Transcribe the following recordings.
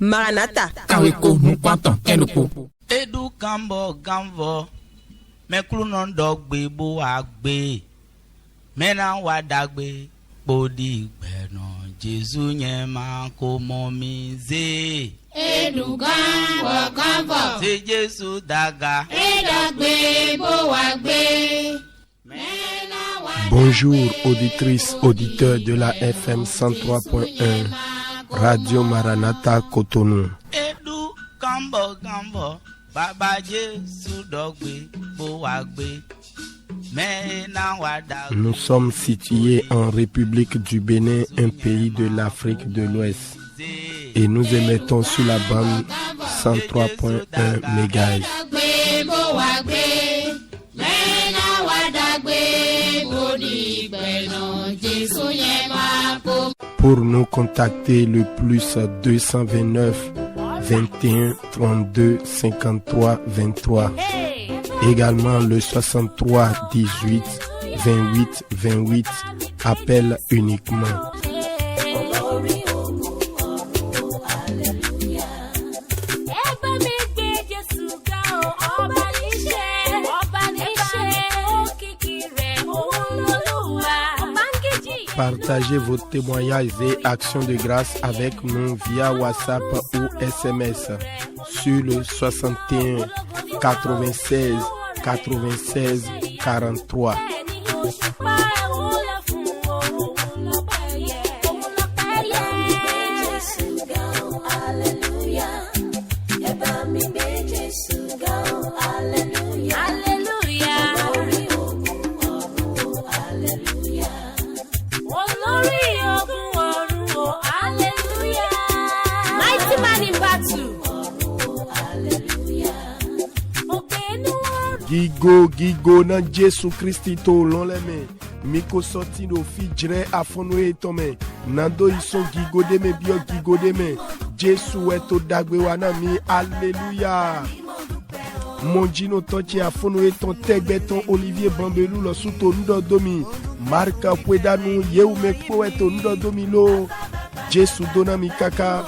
Maranatha. Kaweko Mukwanton Kenupo. Edu Kambo Gamvo. Meklunon dogbe bo agbe. Mena wadagbe. Bodi beno. Jesu nyema komomize. Edu Gamvo. Se Jesu daga. Edagbe bo agbe. Bonjour auditrices, auditeurs de la FM 103.1 Radio Maranatha Cotonou. Edu Kambo Gambo. Baba Jesu dogbe bo agbe. Nous sommes situés en République du Bénin, un pays de l'Afrique de l'Ouest. Et nous émettons sur la bande 103.1 MHz. Pour nous contacter, le plus 229 21 32 53 23. Également le 63 18 28 28. Appel uniquement. Partagez vos témoignages et actions de grâce avec nous via WhatsApp ou SMS sur le 61 96 96 43. Gigo na Jesu Christi to lon leme miko sorti no fi jre afono etome nando ison gigo de me bio gigo de me Jesu eto dagbe wana mi alleluia monjino tochi afono eton tegbeton Olivier Bambelou lo suto ndo domi marka pwedanu yeu me poeto ndo domi lo Jesu dona mi kaka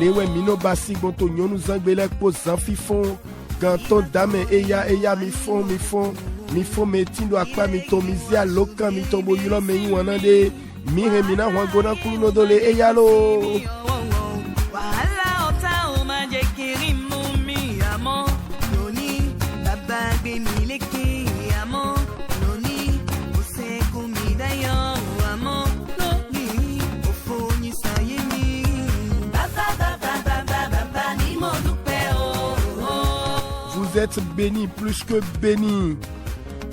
lewe mino basi gonto nyonu zangbele po zanfifon Ganton dame eya mi fon metindo akpa mi to mizia loka mi to boyulo me yiwanande mi remina wangona kuno dole eya lo wala ota o manje kirimu mi amo noni baba gbe mi leke amo noni ose kumida yo amo noni ofoni sayemi baba ni mo dupe o. Vous êtes bénis plus que bénis.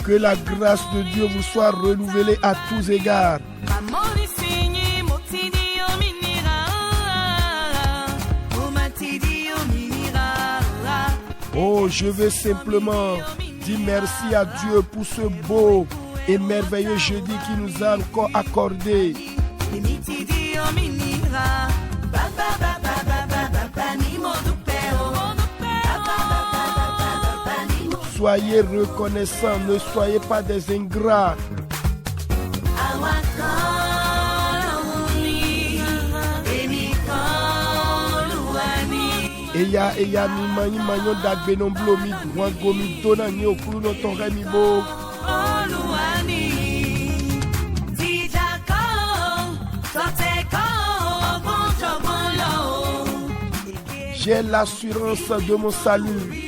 Que la grâce de Dieu vous soit renouvelée à tous égards. Oh, je veux simplement dire merci à Dieu pour ce beau et merveilleux jeudi qu'il nous a encore accordé. Soyez reconnaissants, ne soyez pas des ingrats. Eya mi mani manyo dagbe non blomi wango mi dona ni okulu no tonga mi bo. J'ai l'assurance de mon salut.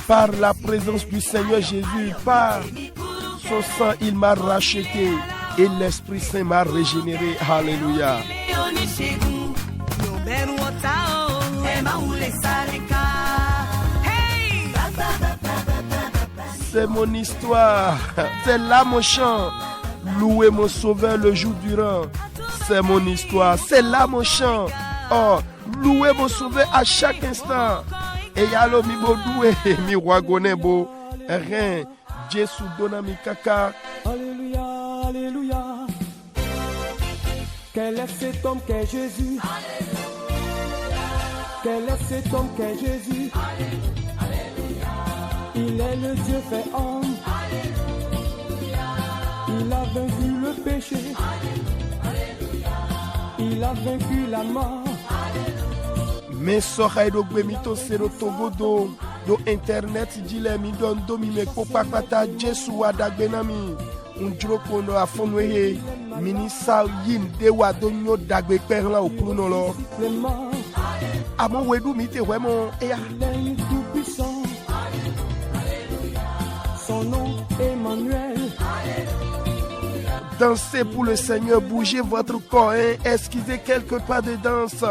Par la présence du Seigneur Jésus, par son sang, il m'a racheté et l'Esprit Saint m'a régénéré. Alléluia. C'est mon histoire, c'est là mon chant. Louez mon Sauveur le jour durant. C'est mon histoire, c'est là mon chant. Oh, louez mon Sauveur à chaque instant. Et yalo mi bodoué mi wagonebo rien Jésus dona mi kaka. Alléluia, alléluia. Quel est cet homme qu'est Jésus? Alléluia. Quel est cet homme qu'est Jésus? Alléluia. Il est le Dieu fait homme. Alléluia. Il a vaincu le péché. Alléluia. Il a vaincu la mort. Alléluia. Me soxay do gbe mi to sero togo do internet dile mi don do mi me popa pata Jesu wa dagbe na mi unjroko no afonu ehe minisa yin de wa do nyo dagbe perla okuru no lo amo wedu mi te wemo eya tout puissant. Son nom Emmanuel. Dansez pour le Seigneur, bougez votre corps, hein? Esquissez quelques pas de danse.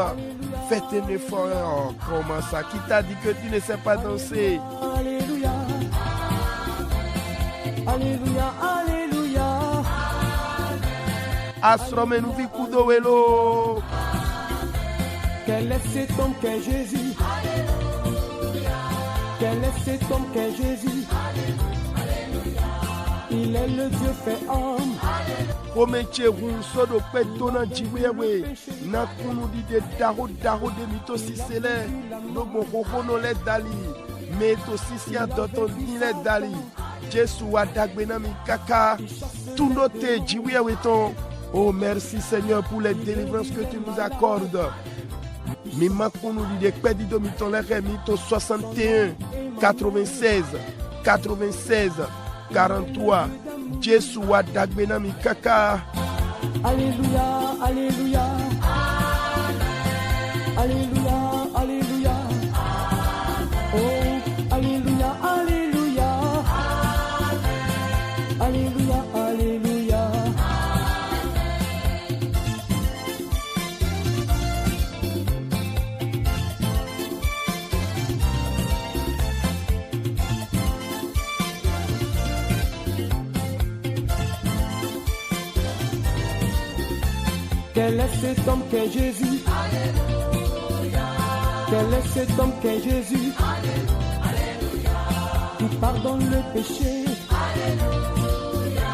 Faites un effort. Comment ça? Qui t'a dit que tu ne sais pas danser? Alléluia. Alléluia, alléluia. Asrome nous vit kudo welo. Quel est cet homme qu'est Jésus? Quel est cet homme qu'est Jésus? Il est le Dieu fait homme. Omeche runso do peto na jiwewe na kunu di de daho de mito sisele no boko no le dali meto sisia doton ni le dali Jesu wa dagbe na mi kaka tout note jiwewe ton. Oh merci Seigneur pour les délivrances que tu nous accordes. Mi makunu di de pedi do mito le remito 61 96 43 Jesu wa dagbe na mi kaka. Alléluia, alléluia. Alléluia, alléluia. Oh, alléluia, alléluia. Alléluia, alléluia. Quel est cet homme qu'est Jésus? Alléluia. Quel est cet homme qu'est Jésus? Alléluia. Qui pardonne le péché. Alléluia.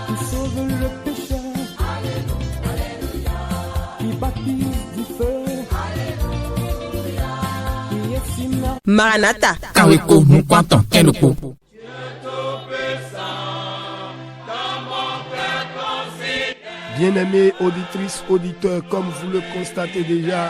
Qui sauve le pécheur. Alléluia. Qui baptise du feu. Alléluia. Qui exime. Maranatha. Kaweko Mukwanton Kenuku. Bien-aimés auditrices, auditeurs, comme vous le constatez déjà,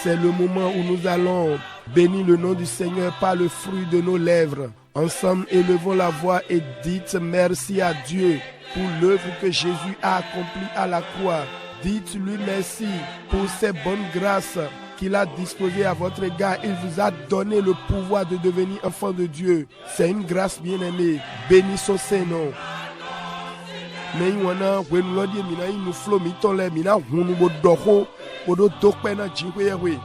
c'est le moment où nous allons bénir le nom du Seigneur par le fruit de nos lèvres. Ensemble, élevons la voix et dites merci à Dieu pour l'œuvre que Jésus a accomplie à la croix. Dites-lui merci pour ses bonnes grâces qu'il a disposées à votre égard. Il vous a donné le pouvoir de devenir enfant de Dieu. C'est une grâce bien-aimée. Bénissons ses noms. Mais wana when lodi mina inu flow mi tole mina hunu bo doko odo dokpe na jiwewe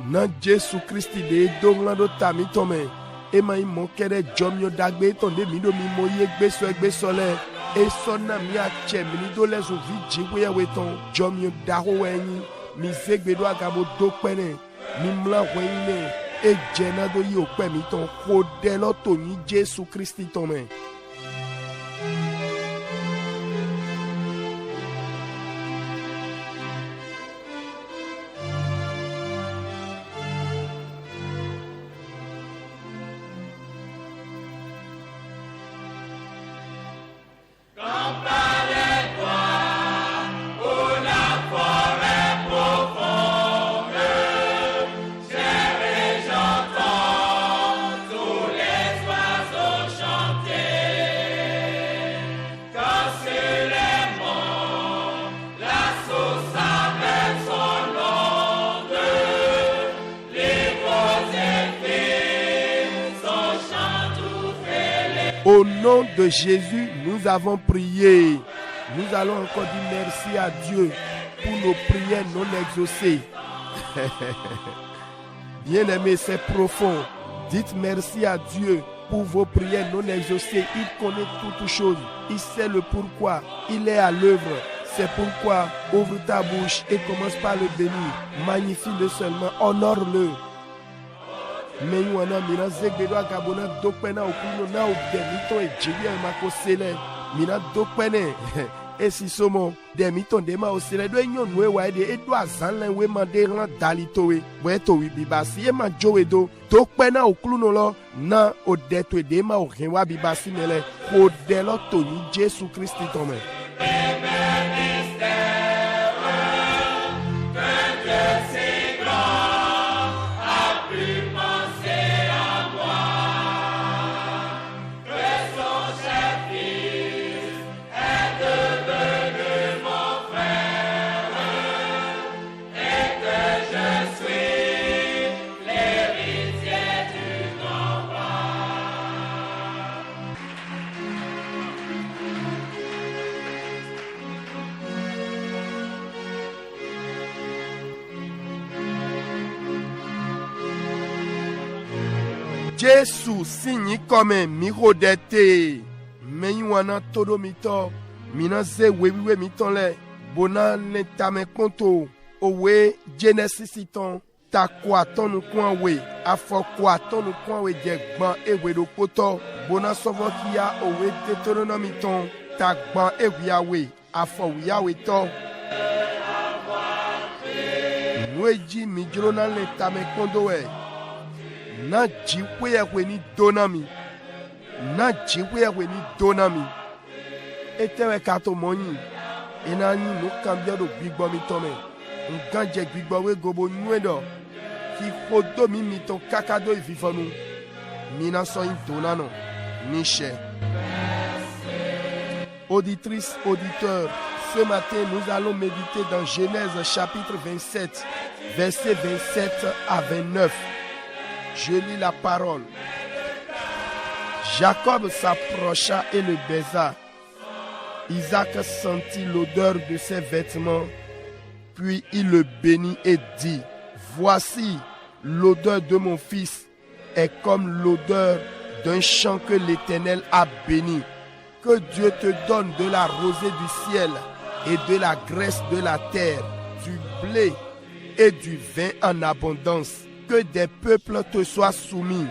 na Jesu Christi de dongla do tami tome e ma imo kere jomyo dagbe tonde mi do mi mo ye gbe sole e sonna mi a che mi do le so vi jiwewe ton jomyo daho weni mi zegbe do agabo dokpe ne mi mla wene e jena do yi okpe mi ton ko de lo to ni Jesu Christi tome. Au nom de Jésus, nous avons prié. Nous allons encore dire merci à Dieu pour nos prières non exaucées. Bien-aimés, c'est profond. Dites merci à Dieu pour vos prières non exaucées. Il connaît toutes choses. Il sait le pourquoi. Il est à l'œuvre. C'est pourquoi ouvre ta bouche et commence par le bénir. Magnifie-le seulement. Honore-le. Mais wana mina zegbedo agabona dokpena okuno na obdemito e jibia mako sele mina dokpene esi somo demito dema osele do enyon we waide edo azanlen we mande ran dalitowe we to wi bibasi e ma jowe do dokpena okuno lo na odeto dema o renwa bibasi mele ko de lo to ni Jesu Christi tome. Jésus signe comme mirodete. Menywana todo mito. Mina ze wewe mitonle. Bona lentame konto. Owe Genesis iton. Ta kwa ton nou kwan we. Afo kwa ton nou kwan we djekban e we do poto. Bona sovo ki ya owe Deutéronome ton. Ta gban e we we. Afo we we to. Nweji mijro nan lentame kondo we. Na jiwe ya we ni donami. Na jiwe ya we ni donami. Etewe kato moni. Enani no kambia do bigbo mi tome. Nganje bigbo we gobo nwendo. Ki kodo mi miton kakado e vivanu. Mina so in donano. Niche. Auditrice, auditeur, ce matin nous allons méditer dans Genèse chapitre 27, versets 27 à 29. Je lis la parole. Jacob s'approcha et le baisa. Isaac sentit l'odeur de ses vêtements, puis il le bénit et dit, voici, l'odeur de mon fils est comme l'odeur d'un champ que l'Éternel a béni. Que Dieu te donne de la rosée du ciel et de la graisse de la terre, du blé et du vin en abondance. Que des peuples te soient soumis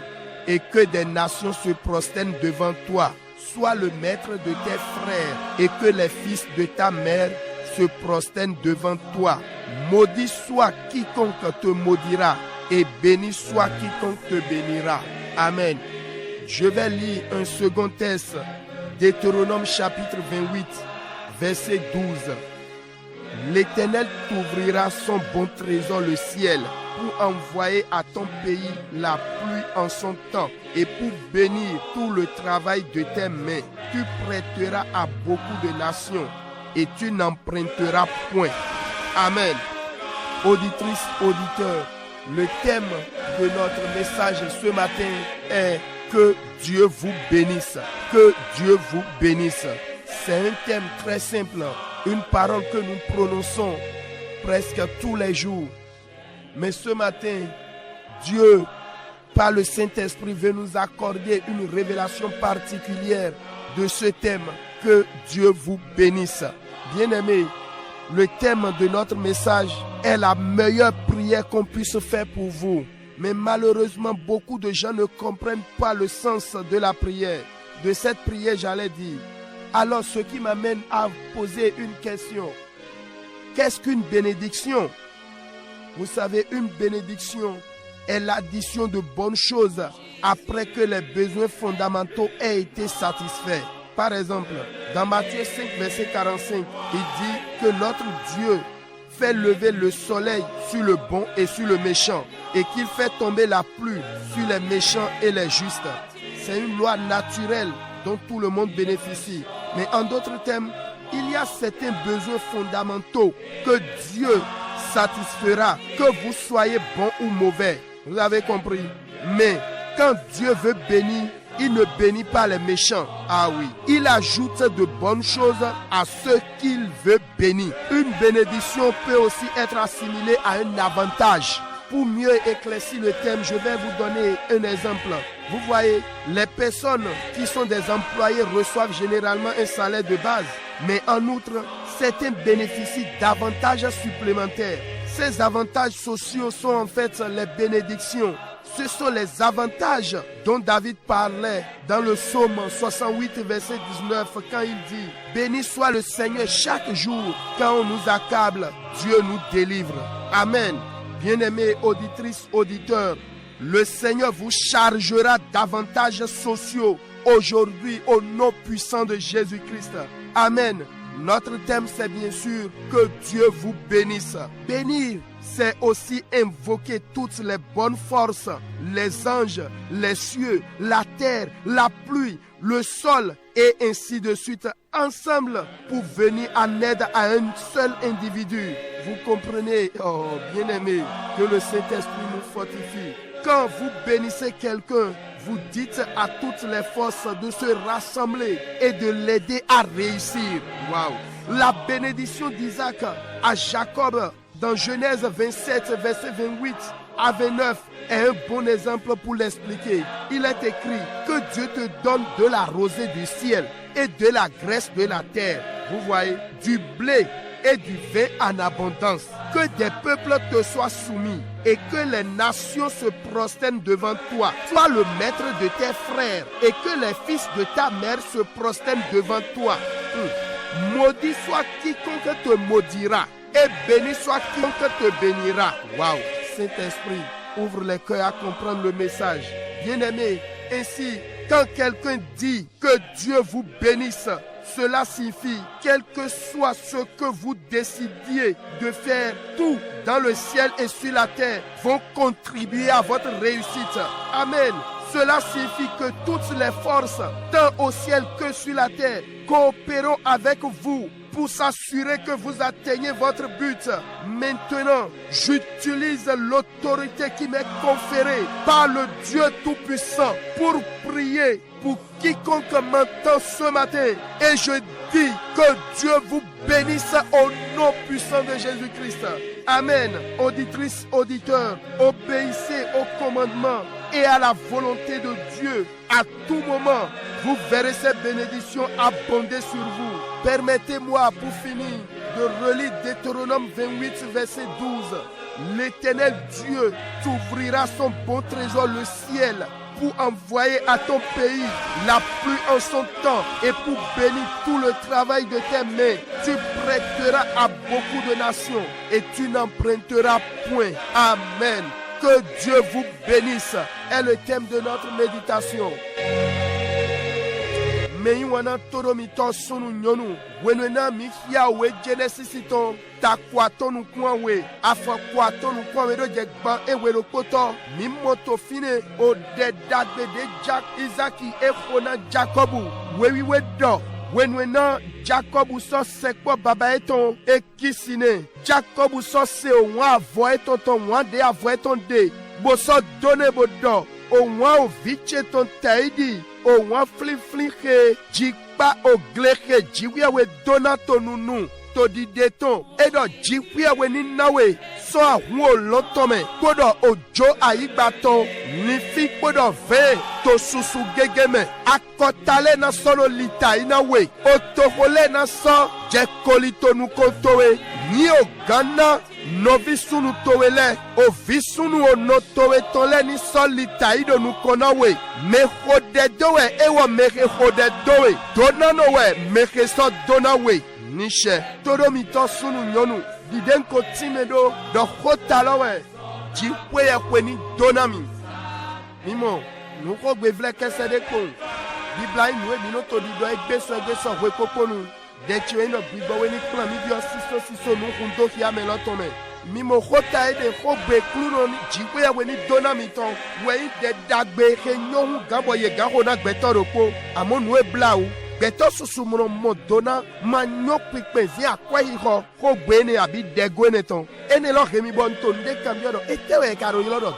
et que des nations se prosternent devant toi. Sois le maître de tes frères et que les fils de ta mère se prosternent devant toi. Maudit soit quiconque te maudira et béni soit quiconque te bénira. Amen. Je vais lire un second texte, Deutéronome chapitre 28, verset 12. L'Éternel t'ouvrira son bon trésor, le ciel, pour envoyer à ton pays la pluie en son temps et pour bénir tout le travail de tes mains. Tu prêteras à beaucoup de nations et tu n'emprunteras point. Amen. Auditrice, auditeur, le thème de notre message ce matin est que Dieu vous bénisse. Que Dieu vous bénisse. C'est un thème très simple, une parole que nous prononçons presque tous les jours. Mais ce matin, Dieu, par le Saint-Esprit, veut nous accorder une révélation particulière de ce thème. Que Dieu vous bénisse. Bien-aimés, le thème de notre message est la meilleure prière qu'on puisse faire pour vous. Mais malheureusement, beaucoup de gens ne comprennent pas le sens de la prière. De cette prière, j'allais dire. Alors, ce qui m'amène à poser une question. Qu'est-ce qu'une bénédiction? Vous savez, une bénédiction est l'addition de bonnes choses après que les besoins fondamentaux aient été satisfaits. Par exemple, dans Matthieu 5, verset 45, il dit que notre Dieu fait lever le soleil sur le bon et sur le méchant et qu'il fait tomber la pluie sur les méchants et les justes. C'est une loi naturelle dont tout le monde bénéficie. Mais en d'autres termes, il y a certains besoins fondamentaux que Dieu satisfera, que vous soyez bon ou mauvais. Vous avez compris? Mais quand Dieu veut bénir, il ne bénit pas les méchants. Ah oui, il ajoute de bonnes choses à ceux qu'il veut bénir. Une bénédiction peut aussi être assimilée à un avantage. Pour mieux éclaircir le thème, je vais vous donner un exemple. Vous voyez, les personnes qui sont des employés reçoivent généralement un salaire de base. Mais en outre, certains bénéficient d'avantages supplémentaires. Ces avantages sociaux sont en fait les bénédictions. Ce sont les avantages dont David parlait dans le psaume 68, verset 19, quand il dit « Béni soit le Seigneur chaque jour, quand on nous accable, Dieu nous délivre. » Amen. Bien-aimés auditrices, auditeurs, le Seigneur vous chargera d'avantages sociaux aujourd'hui au nom puissant de Jésus-Christ. Amen. Notre thème, c'est bien sûr que Dieu vous bénisse. Bénir, c'est aussi invoquer toutes les bonnes forces, les anges, les cieux, la terre, la pluie, le sol et ainsi de suite, ensemble pour venir en aide à un seul individu. Vous comprenez, oh bien-aimé, que le Saint-Esprit nous fortifie. Quand vous bénissez quelqu'un, vous dites à toutes les forces de se rassembler et de l'aider à réussir. Waouh! La bénédiction d'Isaac à Jacob dans Genèse 27, verset 28 à 29 est un bon exemple pour l'expliquer. Il est écrit que Dieu te donne de la rosée du ciel et de la graisse de la terre. Vous voyez, du blé et du vin en abondance. Que des peuples te soient soumis et que les nations se prosternent devant toi. Sois le maître de tes frères et que les fils de ta mère se prosternent devant toi. Maudit soit quiconque te maudira et béni soit quiconque te bénira. Waouh! Saint-Esprit, ouvre les cœurs à comprendre le message. Bien-aimé, ainsi, quand quelqu'un dit que Dieu vous bénisse, cela signifie, quel que soit ce que vous décidiez de faire, tout dans le ciel et sur la terre vont contribuer à votre réussite. Amen. Cela signifie que toutes les forces, tant au ciel que sur la terre, coopéreront avec vous pour s'assurer que vous atteignez votre but. Maintenant, j'utilise l'autorité qui m'est conférée par le Dieu Tout-Puissant pour prier pour quiconque m'entend ce matin. Et je dis que Dieu vous bénisse au nom puissant de Jésus-Christ. Amen. Auditrices, auditeurs, obéissez au commandement et à la volonté de Dieu. À tout moment, vous verrez ces bénédictions abonder sur vous. Permettez-moi, pour finir, de relire Deutéronome 28, verset 12. L'Éternel Dieu t'ouvrira son bon trésor, le ciel, pour envoyer à ton pays la pluie en son temps et pour bénir tout le travail de tes mains. Tu prêteras à beaucoup de nations et tu n'emprunteras point. Amen. Que Dieu vous bénisse est le thème de notre méditation. Meiwana toromito sunu nyonu wenwena mifia we Genesis ton takwatonu kwanwe afakwatonu kwanwe do jegba ewero poto mimoto fine o de dagbe de Jack Isaki efona Jacobu wewiwe do wenwena Jacobu so sekpo baba eton ekisine Jacobu so se o wan avo eton ton wan de avo eton de bo so done bo do o wan o viche ton taidi o wan flin he jikpa o glehe jiwiawe donato nunu to di deton edo jiwiawe ni nawe so ahun o lotome kodo ojo ayigbaton ni fi kodo ve to susu gegeme akotale na solo lita inawe otohole na so je kolitonu kontowe ni o gana novi sunu towele o visunu o no towe tole ni solita ido nu konawe me hode dowe ewo meke hode dowe donano we meke so donawe nishe toromito sunu nyonu didenko timedo do hotalowe jipwe ya kweni donami mimo nuko gbevle kese de kon bibla inwe binoto dido egbeso hwe poponu de tuer no bibo ni plan mi bio siso no kundo ki amelo tome mi mo khota ede kho be kluno ni jiwe ya we ni donami ton we de dagbe ke nyohu gabo ye gaho na gbeto ropo amonu e blau gbeto susu mo dona ma nyopipe zi akwa hiho kho gbe ni abi dego ne ton ene lo hemi bon ton de cambio do etewe karo yilo do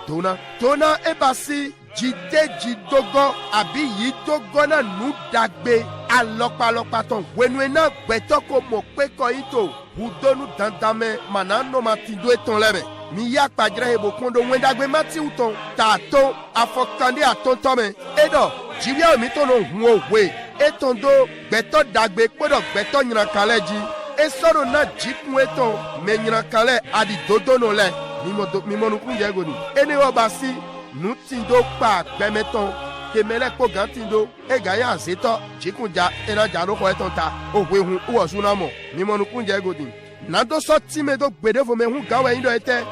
dona e basi jide jidogo abi yidogo na nu dagbe alọpalọpa ton wenuena gbẹtọ ko mọ pé kọ ito udonu dandame manano matido etan lẹbẹ mi ya kpadra ebo kondo wendagbe mati uton ta ton afọkande atontọmẹ edo jiwia omi to no hun owe etan do gbẹtọ dagbe kpọdọ gbẹtọ nyirankalẹ ji esọrọ na jikun etan mẹ nyirankalẹ adi dodono lẹ mimọnukun jẹ goni enewo basi nu tindo pa gbẹmẹtọn kemele ko gantindo e gaya azeto jikunja ena jaro ko etonta ogwe hun uwo sunamo mimonu kunje godin nado so timedo gbedefo me hun gawe indo ete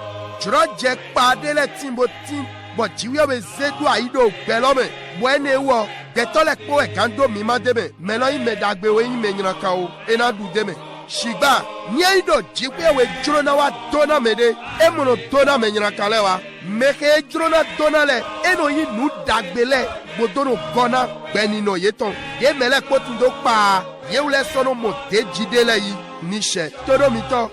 juro je padele timbo tim bo jiwe be zedu aido gbelome bo ene wo getole po e gando mi madebe melo ime dagbe we ime nyiraka o ena du deme shigba nyeido jiwe we juro na wa dona mede emuno dona me nyiraka lewa meke juro na dona le eno yi nu dagbele bodono gona benino yeton ye mele potundo pa ye ule sono mo dejide le yi nishe todo mito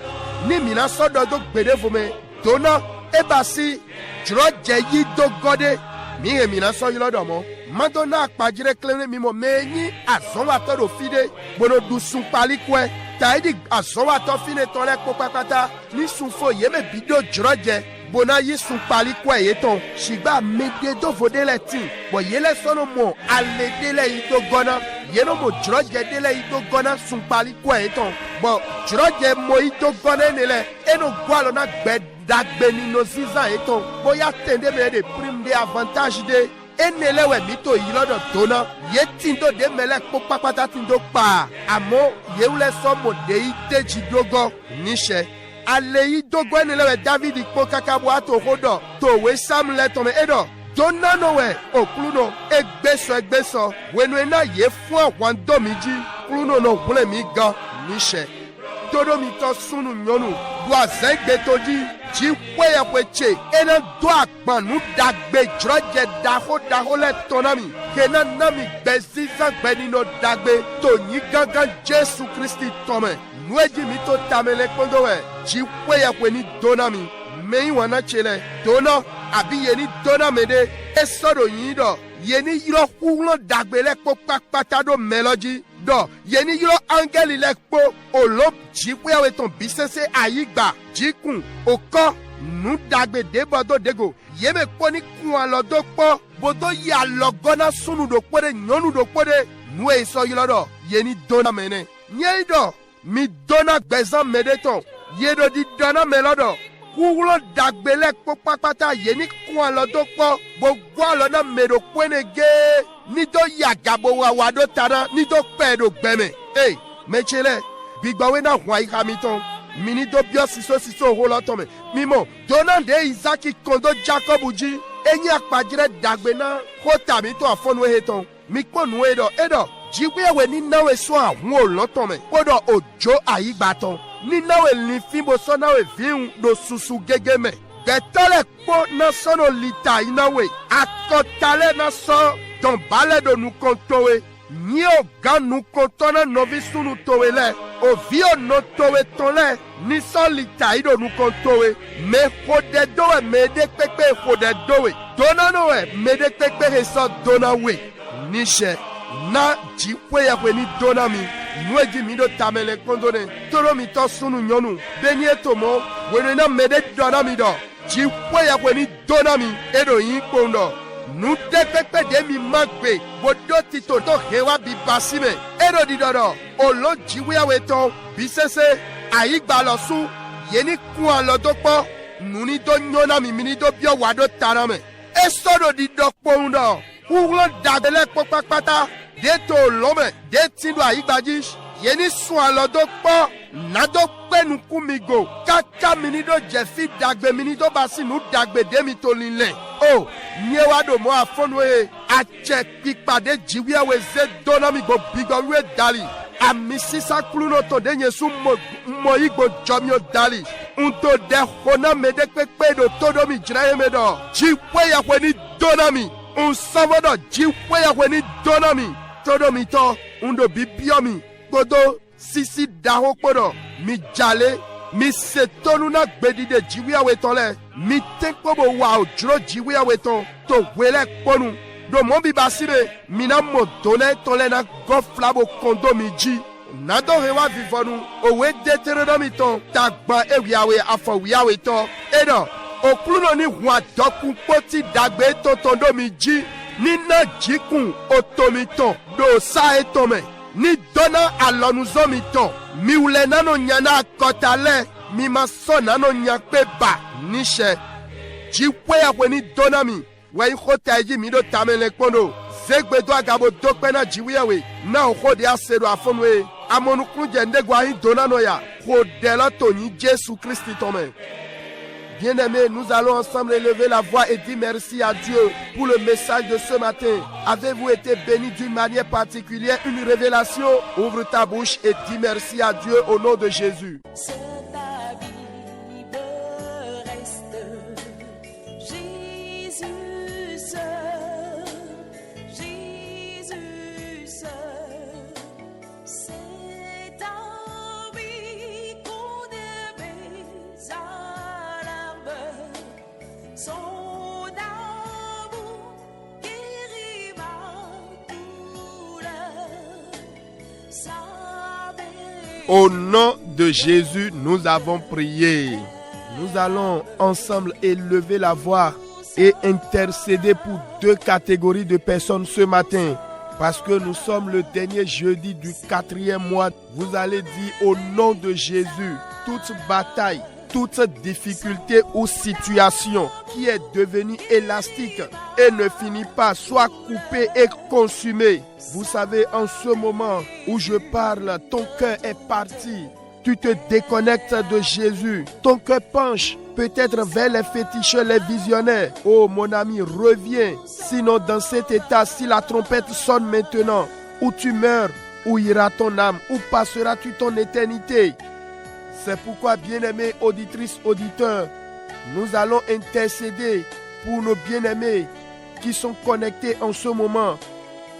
ni mina sodo do gbede fome dona ebasi juro je yi do gode mi he mina so yi lodo mo madonna apajire klene mi mo meyin azon wa todo fide bono dusun pali kwe taidi azɔwa tɔ fi ne tɔ lɛ kpɔ kpakpata ni sunfo yeme bi do dzrɔ dze bona yi sun pali kɔ ye tɔn sigba mede do vo de lɛ tin bɔn yele sɔnɔ mɔ ale de lɛ yi do gɔna yeno mo dzrɔ dze de lɛ yi do gɔna sun pali kɔ ye tɔn bɔn dzrɔ dze mo yi do gɔna ne lɛ eno gbɔ alɔ na gbɛ dagbe ni no sisan ye tɔn boya tende me de prime de avantage de enele wɛ mi to yi lɔdɔ dona ye tin do de mɛlɛ kpɔ kpakpata tin do kpa àmọ́ yewu lɛ sɔmɔ de yi te dzi do gɔ nisɛ ale yi do gɔ enele wɛ David kpɔ kaka bo ato ko dɔ to we Sam lɛ tɔmɛ edɔ dona no wɛ okulu no egbesɔ wenu ena ye fún àwọn domi dzi kulu no no wlɛ mi gan nisɛ todo mi tɔ sunu nyɔnu do azɛ gbeto dzi dzi kpɛyɛkpɛ tse ena do agbanu dagbe dzrɔdze daxo lɛ tɔna mi kena na mi gbɛ sisan gbɛnino dagbe to nyi gángan Jésù Kristi tɔmɛ nuedzi mi to tame le kpɔndɔ wɛ dzi kpɛyɛkpɛ ni dona mi meyi wana tse lɛ dona abi yeni dona me de esɔ do yin dɔ yeni yɔrɔ kuhlɔ dagbe lɛ kpɔ kpakpata do mɛlɔ dzi dɔ yeni yɔrɔ angeli lɛ kpɔ olo dzikpɛyawo etɔn bisese ayigba dzikun okɔ nudagbe debɔ do dego yeme kpɔ ni kun alɔ do kpɔ bodo yi alɔ gɔna sunu do kpɔ de nyɔnu do kpɔ de nue sɔ yɔrɔ dɔ yeni dona mɛ ne nye dɔ mi dona gbɛzan mɛ de tɔn yedo di dɔna mɛ lɔ dɔ kuhlɔ dagbe lɛ kpɔ kpakpata yeni kun alɔ do kpɔ gbogbo alɔ na mɛ do kpɔ ne gee ni do yagabo wa do tana ni do pɛ do gbɛmɛ mɛtse lɛ gbigbɔwe na hɔn ayi hami tɔn mini do biɔ siso ho lɔ tɔmɛ mimɔ dona de Isaki kondo Jacob dzi enyi akpadzrɛ dagbe na ko tami to afɔnu ehe tɔn mi kpɔ nu edɔ dzigbewe ni nawe sɔ ahun o lɔ tɔmɛ kpɔdɔ odzo ayigba tɔn ni nawe lifin bo sɔ nawe viun do susu gege mɛ gbɛtɔ lɛ kpɔ na sɔnɔ lita yi nawe akɔta lɛ na sɔ dɔnbalɛ do nukɔntɔwe nyie o gan nukɔntɔ na nɔvi sunu towe lɛ ovi o nɔ towe tɔn lɛ nisɔn lita yi do nukɔntɔwe mɛ xɔdɛ dowe mɛ de kpekpe xɔdɛ dowe dona nowɛ mɛ de kpekpe he sɔ dona we nisɛ na dzikpɛyɛƒe ni dona mi nuedzi mi do tame le kpɔndo ne toro mi tɔ sunu nyɔnu beni etomɔ wenu na mɛ de dɔna mi dɔ dzikpɛyɛƒe ni dona mi eɖo yi kpɔn dɔ nu de kpekpe de mi ma gbe wodo tito to he wa bi basi me eɖo di dɔdɔ olo dziwuyawe tɔ bisese ayigbalɔ su yeni kun alɔ do kpɔ nuni do nyɔna mi mini do biɔ wa do tana me esɔ do di dɔ kpɔn dɔ kuhlɔ dagbe lɛ kpɔ kpakpata de to lɔmɛ de ti do ayigbadzi yeni sun alɔ do kpɔ nado kpe nuku mi go kaka mini do dzefi dagbe mini do basi nu dagbe de mi to li lɛ o nye wa do mɔ afɔnu ye atsɛ kpikpa de dziwiawe ze dona mi go bigbɔwiwe dali ami sisan kuluno to de nye su mɔ yigbo dzɔmio dali ŋuto de xɔna me de kpekpe do to do mi dzra ye me dɔ dzikpe yaƒe ni dona mi nsɔfɔdɔ dzikpe yaƒe ni dona mi to do mi tɔ ŋdo bibiɔ mi kpodo sisi daho kpɔdɔ mi dzale mi setonu na gbedi de dziwiawe tɔ lɛ mi te kpɔbo wa o dzro dziwiawe tɔ to hoe lɛ kpɔnu do mɔ bi basi be mina mɔ do lɛ tɔ lɛ na gɔ filabo kɔndo mi dzi nadɔ he wa vivɔnu owe detere dɔ mi tɔ tagba ewiawe afɔ wiawe tɔ edɔ okuluno ni hun adɔkun kpɔti dagbe tɔtɔ do mi dzi ni na dzikun otomi tɔ do sa etɔ mɛ ni dɔna alɔnuzɔ mi tɔ mi wulɛ nano nya na akɔta lɛ mi ma sɔ nano nya kpe ba nisɛ dzikpɛyaƒe ni dɔna mi wɛyi xɔta yi dzi mi do tame le kpɔndo zegbe do agabo do kpɛ na dziwiyawe na o xɔ de ase do afɔnu ye amɔnukun dze ndego ayi dona nɔ ya xɔ de la to nyi Jésus Christ tɔmɛ. Bien-aimés, nous allons ensemble élever la voix et dire merci à Dieu pour le message de ce matin. Avez-vous été bénis d'une manière particulière, une révélation? Ouvre ta bouche et dis merci à Dieu au nom de Jésus. Au nom de Jésus, nous avons prié. Nous allons ensemble élever la voix et intercéder pour 2 catégories de personnes ce matin. Parce que nous sommes le dernier jeudi du 4e mois. Vous allez dire au nom de Jésus, toute bataille, toute difficulté ou situation qui est devenue élastique et ne finit pas, soit coupée et consumée. Vous savez, en ce moment où je parle, ton cœur est parti. Tu te déconnectes de Jésus. Ton cœur penche peut-être vers les féticheurs, les visionnaires. Oh mon ami, reviens. Sinon dans cet état, si la trompette sonne maintenant, où tu meurs, où ira ton âme, où passeras-tu ton éternité? C'est pourquoi, bien-aimés auditrices, auditeurs, nous allons intercéder pour nos bien-aimés qui sont connectés en ce moment.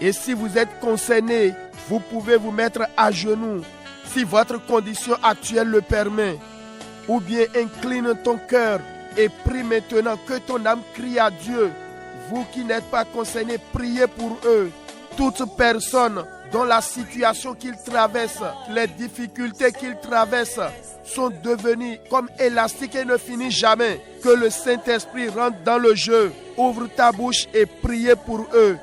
Et si vous êtes concernés, vous pouvez vous mettre à genoux si votre condition actuelle le permet. Ou bien incline ton cœur et prie maintenant, que ton âme crie à Dieu. Vous qui n'êtes pas concernés, priez pour eux. Toute personne dont la situation qu'ils traversent, les difficultés qu'ils traversent sont devenues comme élastiques et ne finissent jamais. Que le Saint-Esprit rentre dans le jeu. Ouvre ta bouche et priez pour eux.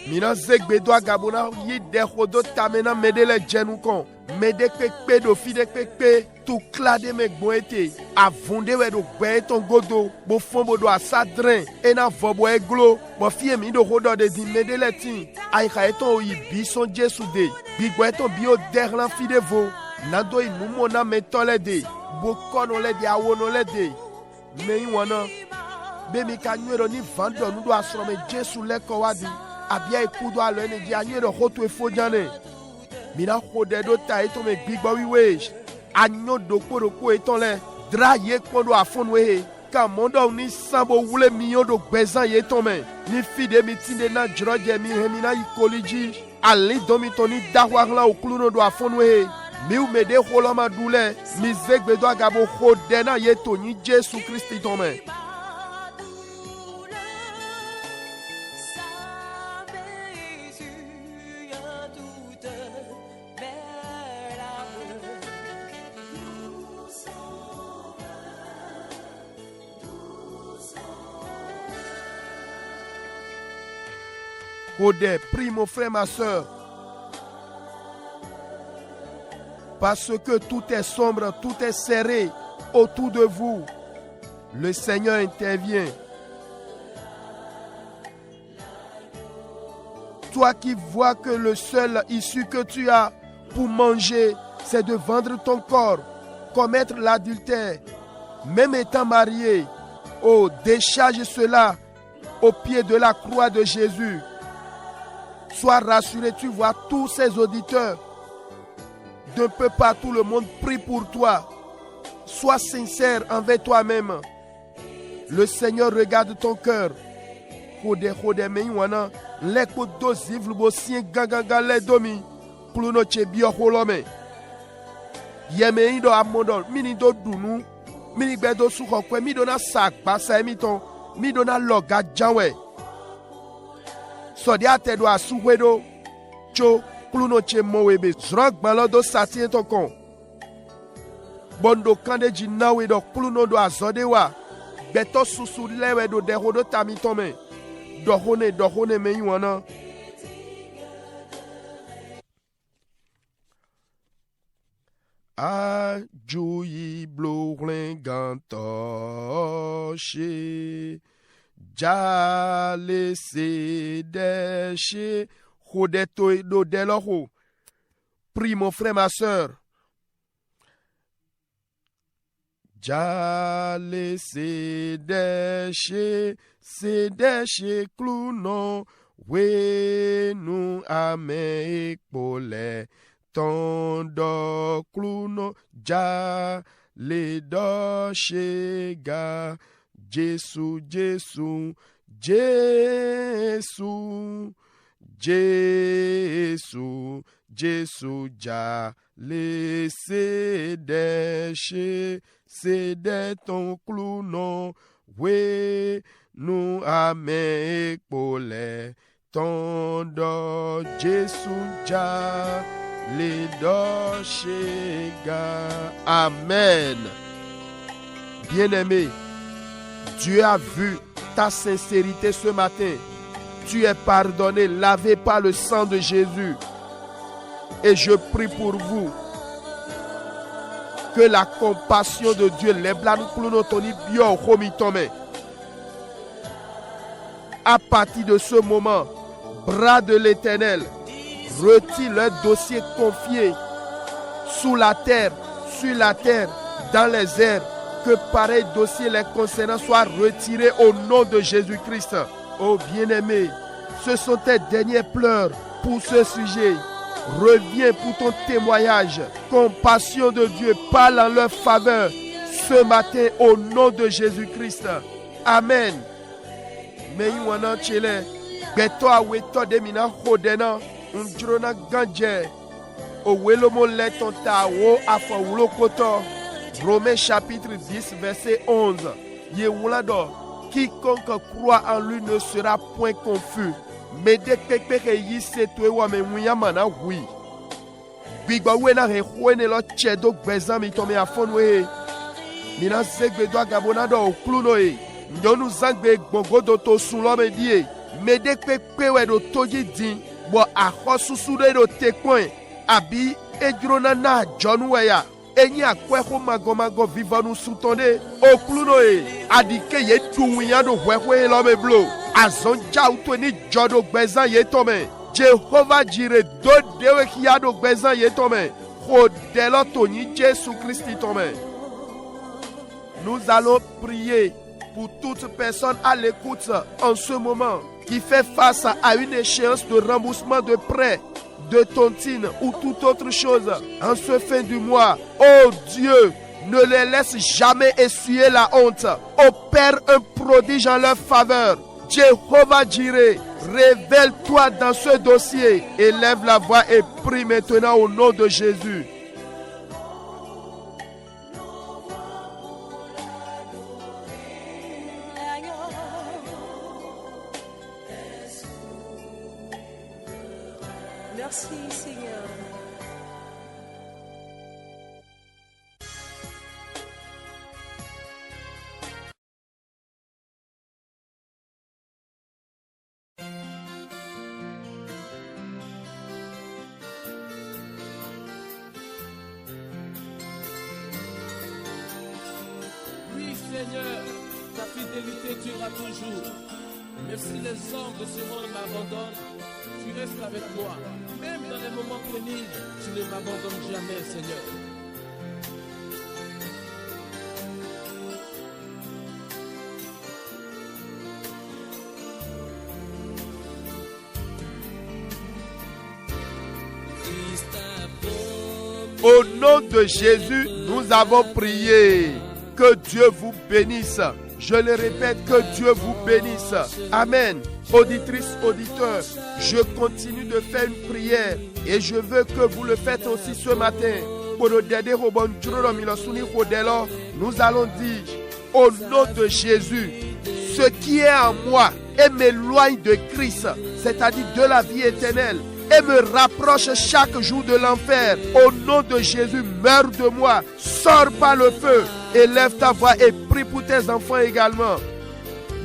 Mina zegbedoa gabona yi dehodo tamena medele jenukon mede kekpe do fide kekpe tu klade me gboete avonde we do gbe ton godo bo fombo do asadren ena vobo eglo bo fie mi do hodo de di medele tin ai ka eton yi bi son Jesu de bi gbo eton bi o derlan fide vo nado inu mona metole de bo kono le de awono le de me wona be mi ka nwero ni vando nu do asrome Jesu le ko wadi abia ikudo alo ene di anyo do hoto efojane mina khode do ta eto me gbigbo wiwe anyo do poroko eton le dra ye kodo afonwe ka mondo ni sambo wule miyo do gbezan ye ton me ni fide mi tinde na droje mi hemina ikoliji ali domi toni dawagla okluno do afonwe mi u mede holoma dule mi zegbe do agabo khode na ye to ni Jesu Christi ton me. Prie mon frère, ma soeur, parce que tout est sombre, tout est serré autour de vous. Le Seigneur intervient. Toi qui vois que le seul issue que tu as pour manger, c'est de vendre ton corps, commettre l'adultère, même étant marié. Oh, décharge cela au pied de la croix de Jésus. Sois rassuré, tu vois tous ces auditeurs d'un peu partout le monde prie pour toi. Sois sincère envers toi-même. Le Seigneur regarde ton cœur. Kode me wana leko doziv lubo sien ganganga le domi pluno chebio holome. Yeme ido amondo mini do dunu mini gbedo sukokwe mi do na sakpa sa emiton mi do na loga janwe. Sodia te do asuwedo cho pluno che mowebe zrog balodo satien tokon bondo kande jinawe do pluno do azodewa beto susu lewe do dehodo tamitome dohone me yuana. Ajoyi bloglingantoche Jale se déche Chodeto do deloho. Prie mon frère, ma soeur. Jale se déche clounon. We nous ame pole. Tondo clounon. Jale doche ga. Jésus, Jésus, Jésus, Jésus, Jésus, ja, laissez décher, c'est de ton clounon, oui, nous amène pour les ton do, Jésus, ja, les doshega. Amen. Bien-aimé, Dieu a vu ta sincérité ce matin. Tu es pardonné, lavé par le sang de Jésus. Et je prie pour vous que la compassion de Dieu, à partir de ce moment, bras de l'Éternel, retire leur dossier confié sous la terre, sur la terre, dans les airs. Que pareil dossier les concernant soit retiré au nom de Jésus-Christ. Oh bien-aimé, ce sont tes derniers pleurs pour ce sujet. Reviens pour ton témoignage. Compassion de Dieu parle en leur faveur ce matin au nom de Jésus-Christ. Amen. Mais wana chele beto aweto de mina hodena ndrona ganje o welomo letonta wo afo wulokoto. Romains chapitre 10 verset 11. Yewulado, quiconque croit en lui ne sera point confus. Mais dès que yi se toi me muyamana oui. Bigba wena he wene lo chedo gbezami to me afonwe. Mina segbe do gabonado okluno e. Ndonu zangbe gbongodo to sunlo me die. Mais dès que we do toji din bo ahosusu do tekwen abi ejrona na jonweya. Enyi akweko magomago vivanu soutonde oklunoe adike ye tuwiado hwehwe lo me blo azonja utoni jodo gbezan ye tome Jehovah Jireh do dewe kiado gbezan ye tome hodelo toni Jésus Christ tome. Nous allons prier pour toute personne à l'écoute en ce moment qui fait face à une échéance de remboursement de prêt, de tontine ou toute autre chose en ce fin du mois. Oh Dieu, ne les laisse jamais essuyer la honte. Opère un prodige en leur faveur. Jehovah Jireh, révèle-toi dans ce dossier. Élève la voix et prie maintenant au nom de Jésus. Merci Seigneur. Oui Seigneur, ta fidélité durera toujours. Même si les hommes de ce monde m'abandonnent, tu restes avec moi. Même dans les moments pénibles, tu ne m'abandonnes jamais, Seigneur. Au nom de Jésus, nous avons prié. Que Dieu vous bénisse. Je le répète, que Dieu vous bénisse. Amen. Auditrices, auditeurs, je continue de faire une prière et je veux que vous le faites aussi ce matin. Nous allons dire, au nom de Jésus, ce qui est en moi et m'éloigne de Christ, c'est-à-dire de la vie éternelle, et me rapproche chaque jour de l'enfer. Au nom de Jésus, meurs de moi, sors par le feu, élève ta voix et prie pour tes enfants également.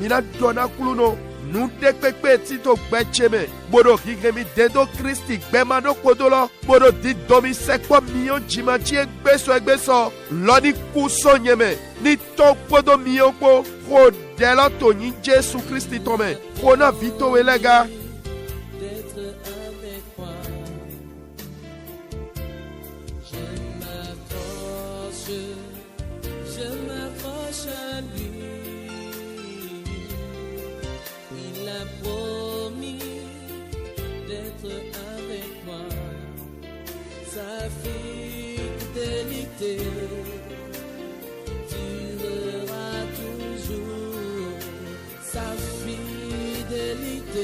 Mina dona kuluno, nous dekpekpe tito gbecheme, bodo higremi dendo Christi gbemano kodolo, bodo di domi sekpo mion jimachi egbeso, loni kuso nyeme, ni to kodo mion po, ho delo to ni Jésus Christi tome, kona vito welega. Sa fidélité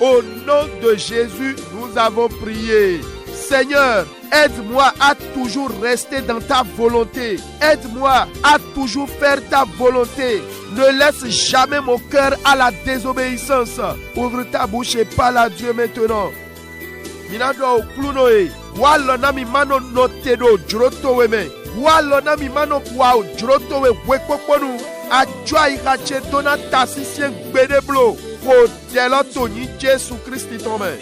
Au nom de Jésus, nous avons prié. Seigneur, aide-moi à toujours rester dans ta volonté. Aide-moi à toujours faire ta volonté. Ne laisse jamais mon cœur à la désobéissance. Ouvre ta bouche et parle à Dieu maintenant. Minado klunoe, walona mi mano notedo droto weme. Walona mi mano kwao droto we wekpokponu. Ajwa ikache dona tasisien gbedeblo. Kodelo toni Jésus Christ tome.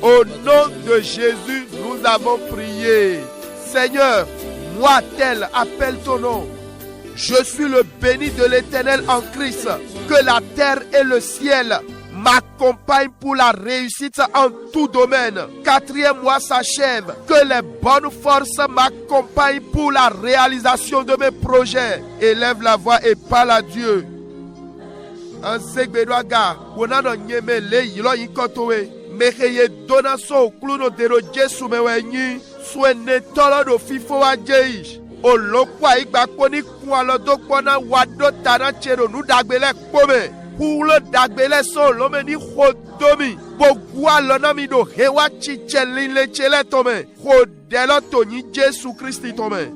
Au nom de Jésus, nous avons prié. Seigneur, moi tel, appelle ton nom. Je suis le béni de l'Éternel en Christ. Que la terre et le ciel m'accompagnent pour la réussite en tout domaine. 4e mois s'achève. Que les bonnes forces m'accompagnent pour la réalisation de mes projets. Élève la voix et parle à Dieu. Mekeye dona so kluno dero Jesu mewenyi swene tolo do fifo wa jeish olokwa igba poni kun alodo pona wado tana chero nu dagbele pome hulo dagbele so lome ni khodomi bogwa lona mi do hewa chichelin le chele tome khodelo toni Jesu Christ tome.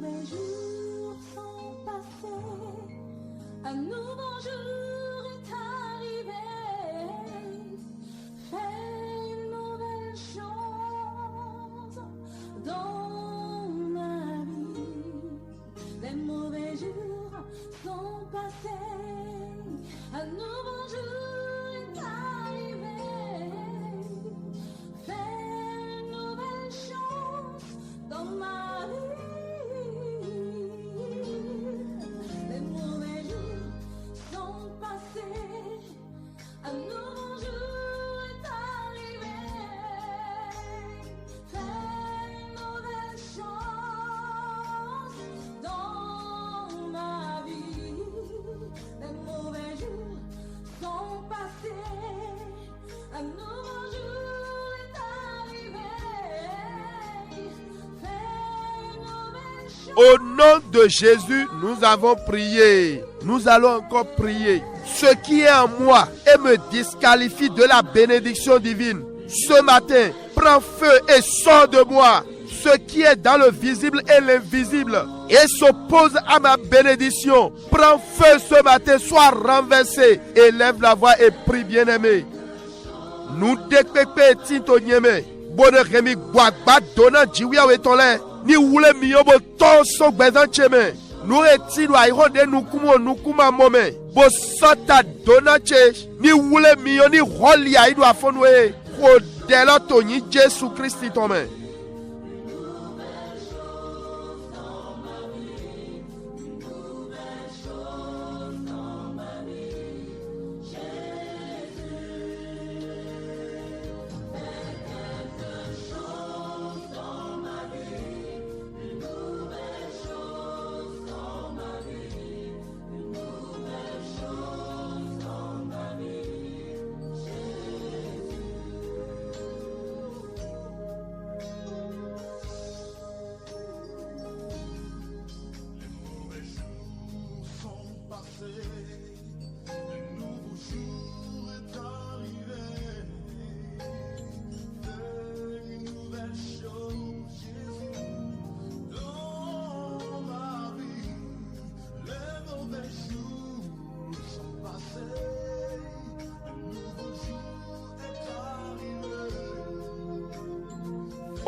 Au nom de Jésus, nous avons prié. Nous allons encore prier. Ce qui est en moi et me disqualifie de la bénédiction divine, ce matin, prends feu et sors de moi. Ce qui est dans le visible et l'invisible et s'oppose à ma bénédiction, prends feu ce matin, sois renversé. Élève la voix et prie, bien-aimé. Nous décpépé tintonyeme. Bonne remi guagba donna jiwia wetole. Ni wule miyobo ton so gbezan cheme. Nous retinu aïronde nous kuma mome. Bo sota donna che. Ni wule miyo ni roli aïdo afonwe. Kodelo toni Jésus Christ tome.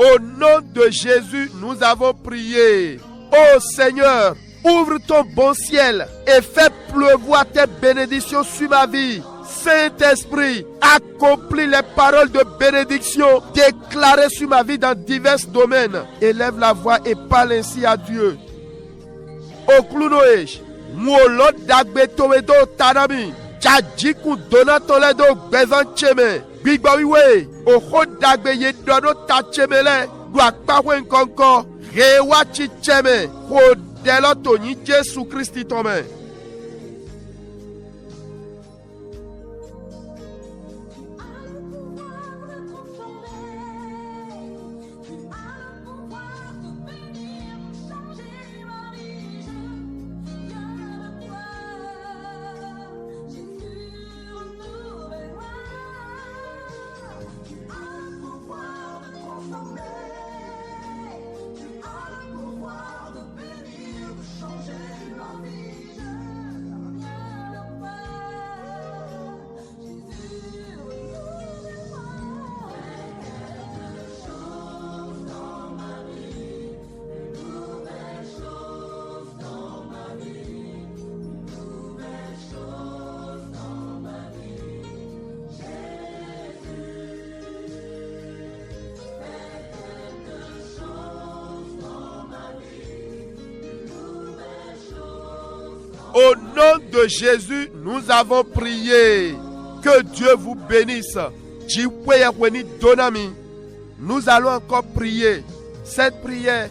Au nom de Jésus, nous avons prié. Ô Seigneur, ouvre ton bon ciel et fais pleuvoir tes bénédictions sur ma vie. Saint-Esprit, accomplis les paroles de bénédiction déclarées sur ma vie dans divers domaines. Élève la voix et parle ainsi à Dieu. Oklunoej, Mwolo Dagbe Towedo Tanami, Tchadjikou Donatoledo Bezancheme, Bigbawiwe, Oho Dagbe Yedono Tachemele, Guakpawen Konko, Rewa Chicheme, Rodeloto Ni Jésus Christi Tome. Au nom de Jésus, nous avons prié. Que Dieu vous bénisse. Nous allons encore prier. Cette prière,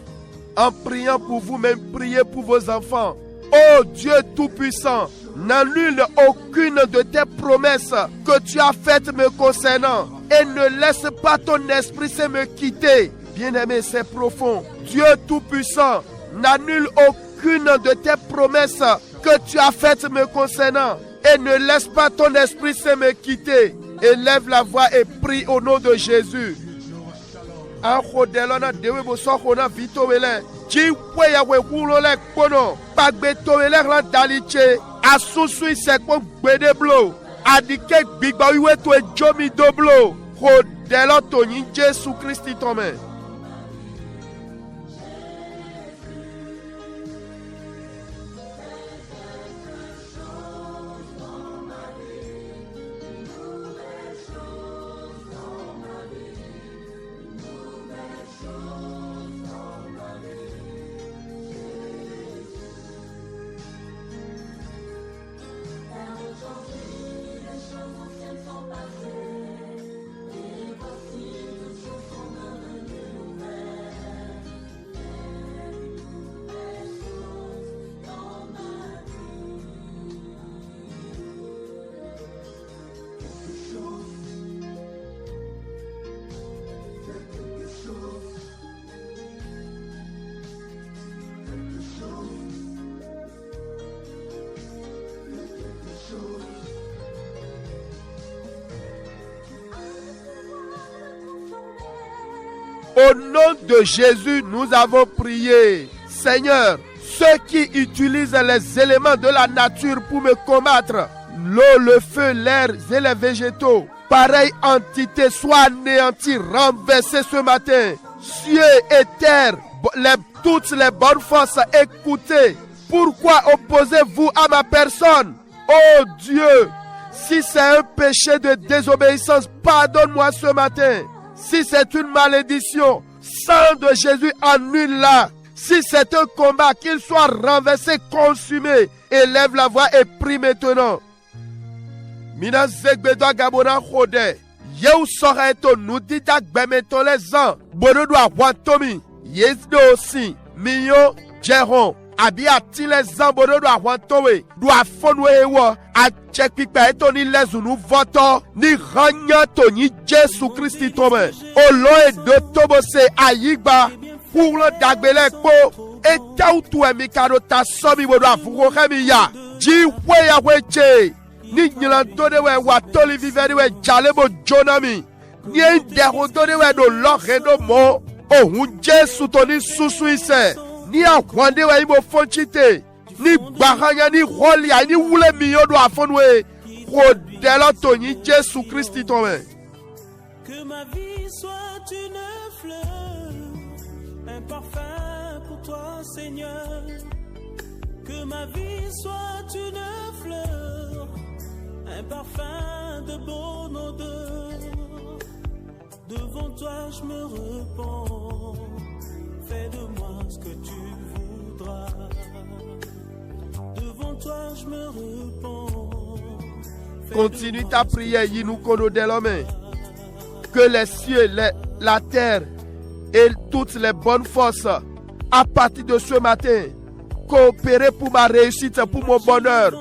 en priant pour vous-même, priez pour vos enfants. Ô Dieu Tout-Puissant, n'annule aucune de tes promesses que tu as faites me concernant. Et ne laisse pas ton esprit se me quitter. Bien-aimé, c'est profond. Dieu Tout-Puissant, n'annule aucune de tes promesses que tu as faites me concernant. Et ne laisse pas ton esprit se me quitter. Élève la voix et prie au nom de Jésus. Jésus Christ tome. Au nom de Jésus, nous avons prié. Seigneur, ceux qui utilisent les éléments de la nature pour me combattre, l'eau, le feu, l'air et les végétaux, pareille entité soit anéantie, renversée ce matin. Cieux et terre, toutes les bonnes forces, écoutez. Pourquoi opposez-vous à ma personne? Oh Dieu, si c'est un péché de désobéissance, pardonne-moi ce matin. Si c'est une malédiction, sang de Jésus annule-la. Si c'est un combat, qu'il soit renversé, consumé. Élève la voix et prie maintenant. Mina zegbedo gabona khode. Yeu soreto nudita gbemeto les ans. Bonodo awantomi. Yesdo aussi. Miyo Jeron. Abi ati les ans bonodo awantowe. Do afonwe ewo. A chekpipa eto ni lezunu voto. Ni ranyato ni Jésus Christ tome. Olo de tobose ayigba. Pour le dagbele ko. Et tautu emikado ta somi bodo afugo khemiya. Ji weya weche. Ni nyilantone we watoli viveri we jalebo jonami. Ni nderotone we do loreno mo. Ohun Jésus toni susuise. Ni akwande we imo fonchite. Ni baranya ni rolia ni wule miyodo afonwe. Rodela toni Jésus Christ tome. Que ma vie soit une fleur parfum pour toi, Seigneur. Que ma vie soit une fleur, un parfum de bonne odeur. Devant toi je me repens, fais de moi ce que tu voudras. Devant toi je me repens. Continue ta prière, nous connaissons l'homme. Que les cieux, la terre et toutes les bonnes forces, à partir de ce matin, coopérer pour ma réussite, pour mon bonheur.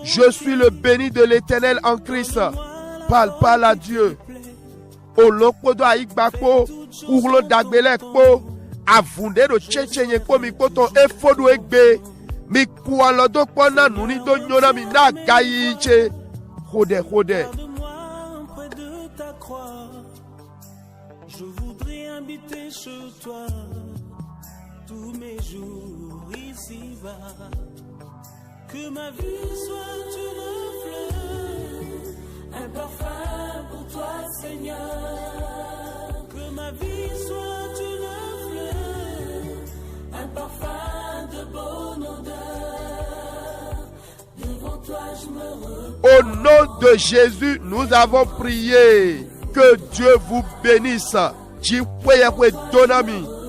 Je suis le béni de l'Éternel en Christ. Parle à Dieu. O loko do aigbako, urlo dagbelekpo, avunde do chechenye ko mi poto efodu egbe, mi kualo do pona nuni do nyona mi na gayiche. Hode. Près de ta croix, je voudrais habiter chez toi tous mes jours ici-bas. Que ma vie soit une fleur, un parfum pour toi, Seigneur. Que ma vie soit une fleur, un parfum de bonne odeur. Devant toi je me repose. Au nom de Jésus, nous avons prié. Que Dieu vous bénisse.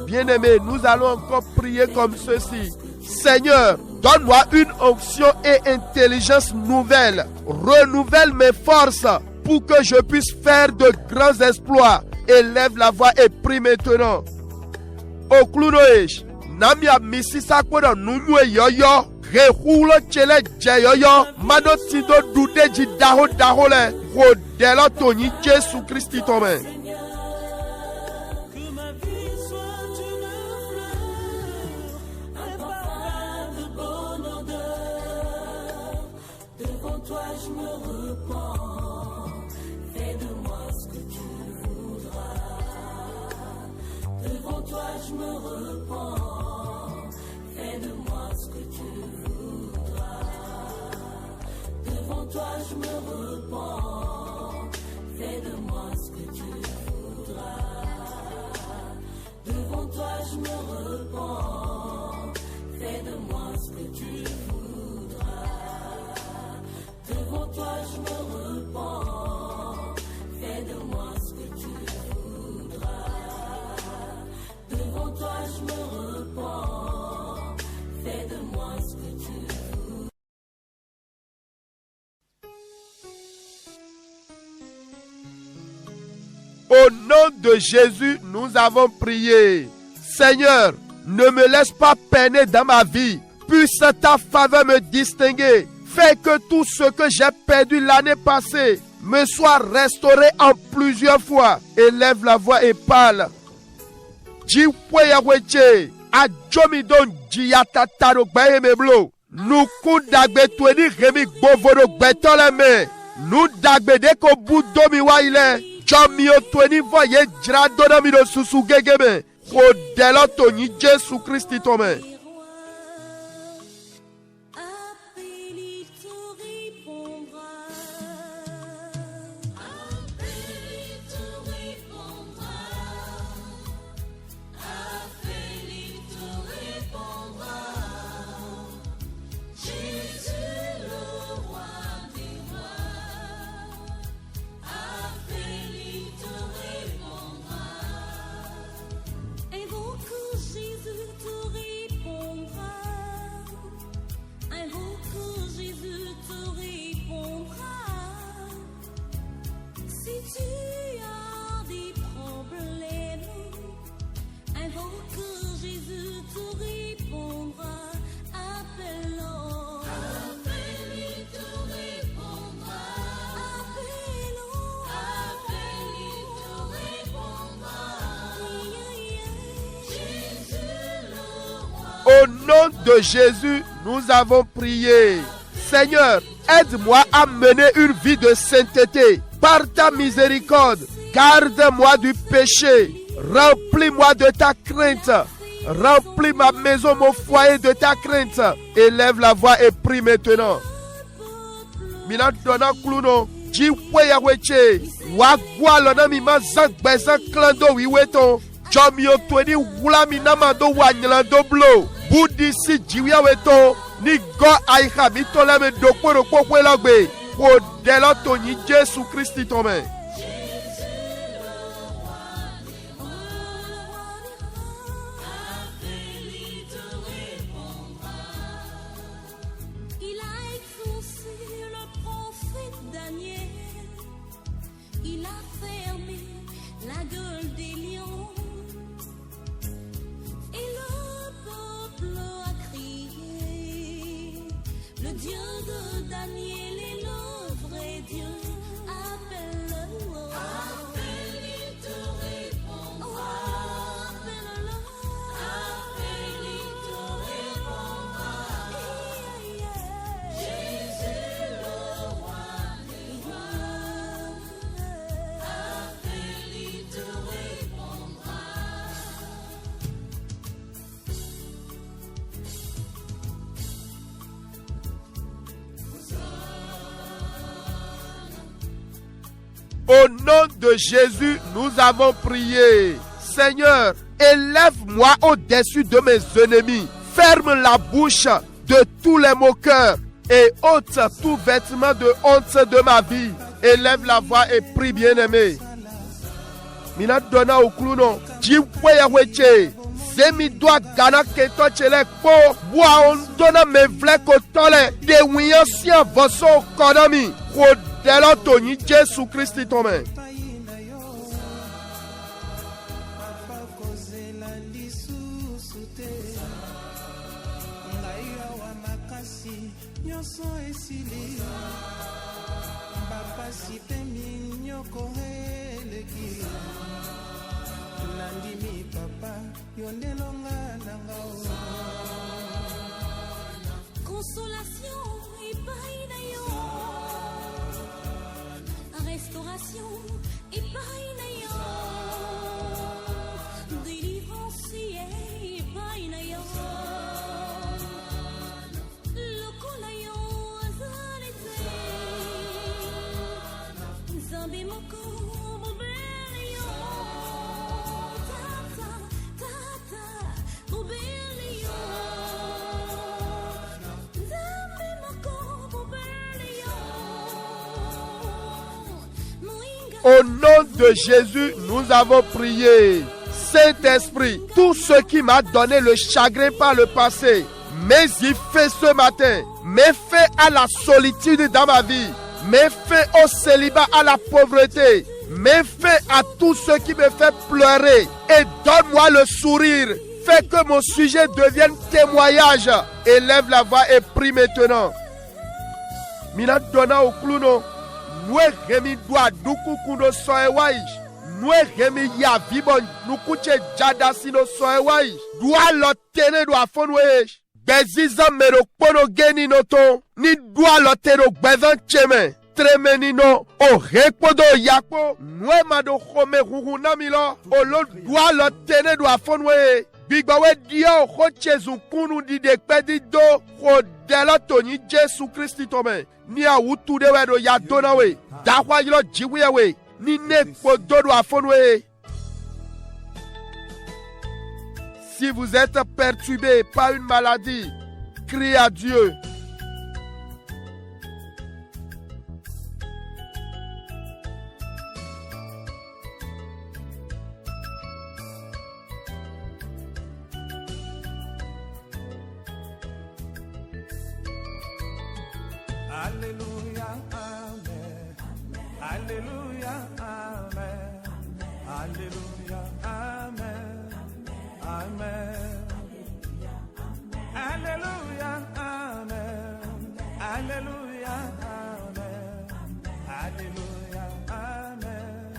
Bien-aimés, nous allons encore prier comme ceci. Seigneur, donne-moi une onction et intelligence nouvelle. Renouvelle mes forces pour que je puisse faire de grands exploits. Élève la voix et prie maintenant. Au Klunoesh, Namia Misisa Koda Nunue Yoyo, Rehulo Chele Jayoyo, Mano Tido Dude Jidaho Dahole, Rodelo Tony Jésus Christi Tome. Au nom de Jésus, nous avons prié. Seigneur, ne me laisse pas peiner dans ma vie. Puisse ta faveur me distinguer. Fais que tout ce que j'ai perdu l'année passée me soit restauré en plusieurs fois. Élève la voix et parle. Nous dagbe tweni remi gbovoro gbetoleme. Nous dagbe deko budomi wa ile. Jomio tweni voye jradona mi do susu gegeme. Kodelo toni Jésus Christi tome. Au nom de Jésus, nous avons prié. Seigneur, aide-moi à mener une vie de sainteté. Par ta miséricorde, garde-moi du péché. Remplis-moi de ta crainte. Remplis ma maison, mon foyer de ta crainte. Élève la voix et prie maintenant. Mina dona kluno, jiwe ya weche, wagwa lona mi mazak bezak klando wiweton. Jomio tweni wulami namando wanyelando blo. Budisi jiwia weto. Ni go aïcha mitole me dokoro kokwe logbe. Ko deloto ni Jésus Christ tome. Au nom de Jésus, nous avons prié. Seigneur, élève-moi au-dessus de mes ennemis. Ferme la bouche de tous les moqueurs et ôte tout vêtement de honte de ma vie. Élève la voix et prie, bien-aimé. Mina donna au clounon. Jipwe yaweche. Zemi doa gana keto chele ko. Boa on donna me vle kotole. De wiyan siya voso kodami. Delo toni Jésus Christ tome. Consolation et païnayon. Restauration et païnayon. Délivrance et païnayon. Le colayon azalete. Zambi moko mobelayon. Tata mobelayon. Zambi moko mobelayon. Au nom de Jésus, nous avons prié. Saint-Esprit, tout ce qui m'a donné le chagrin par le passé, mais il fait ce matin, mais fait à la solitude dans ma vie, mais fait au célibat, à la pauvreté, mais fait à tout ce qui me fait pleurer et donne-moi le sourire. Fais que mon sujet devienne témoignage. Élève la voix et prie maintenant. Mina donna au clouno. Nous remi doa duku kundo soewai. Nous remi ya vibon nukuche jada sino soewai. Doa lotene doa fonwe. Beziza mero pono geni noton. Ni doa lotero bezan cheme. Tremenino o rekpodo yakpo. Nous mado home hunamilo. O lo doa lotene doa fonwe. Bigbawe dio hoche zunkunu di dekpedi do. Hodela toni Jésus Christ tome. Ni a wutu de wedo ya dona we. Dahwa yilo jiwe we. Ni ne kododo afonwe. Si vous êtes perturbé par une maladie, criez à Dieu. Alléluia, amen. Alléluia, amen. Alléluia, amen. Amen. Alléluia, amen. Alléluia, amen. Alléluia, amen.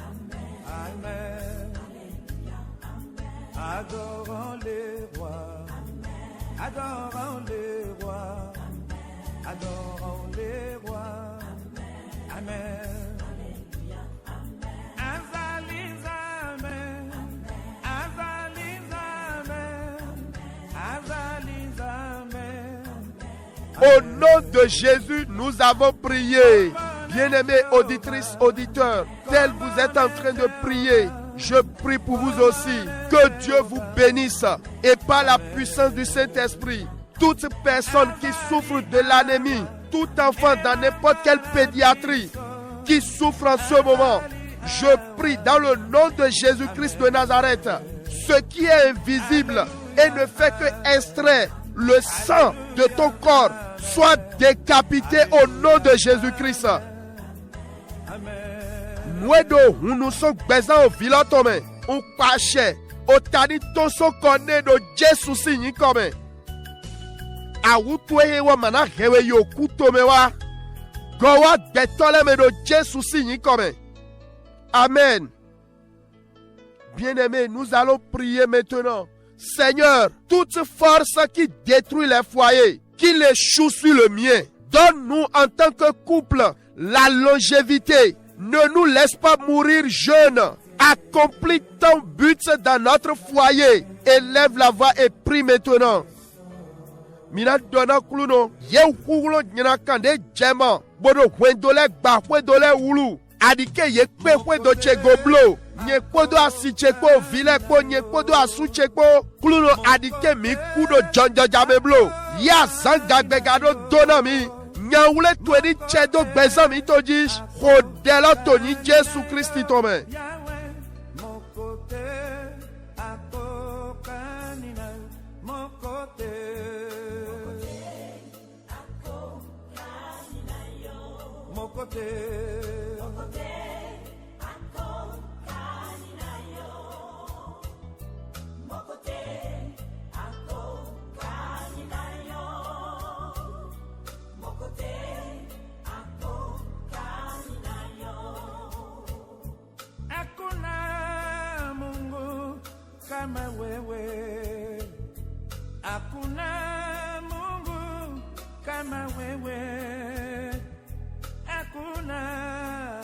Amen. Adorons les rois. Adorons les rois. Adorons les rois. Amen. Azalis, amen. Azalis, amen. Azalis, amen. Au nom de Jésus, nous avons prié. Bien-aimés auditrices, auditeurs, tel vous êtes en train de prier, Je prie pour vous aussi. Que Dieu vous bénisse. Et par la puissance du Saint-Esprit, toute personne qui souffre de l'anémie, tout enfant dans n'importe quelle pédiatrie qui souffre en ce moment, je prie dans le nom de Jésus-Christ de Nazareth, ce qui est invisible et ne fait que extraire le sang de ton corps, soit décapité au nom de Jésus-Christ. Nous sommes présents au vilotome, on pache, au tani toso kone do Jésus signi comme. Awutwe wa mana hewe yo kutomewa. Gowa betole me do Jésus signi comme. Amen. Bien-aimés, nous allons prier maintenant. Seigneur, toute force qui détruit les foyers, qui échoue sur le mien, donne-nous en tant que couple la longévité. Ne nous laisse pas mourir jeunes. Accomplis ton but dans notre foyer. Élève la voix et prie maintenant. Mina dona kluno ye hulo nyina kande jema bodo wendole gba wendole wulu adike ye pe wedo chegoblo nye podo asicheko vile ko nye podo asucheko kluno adike mi kudo jonjo jameblo ya zangagbegado dona mi nyawule tweni chedo gbeza mi tojish hodelo toni Jésus Christ tome. Kama wewe, hakuna Mungu kama wewe, hakuna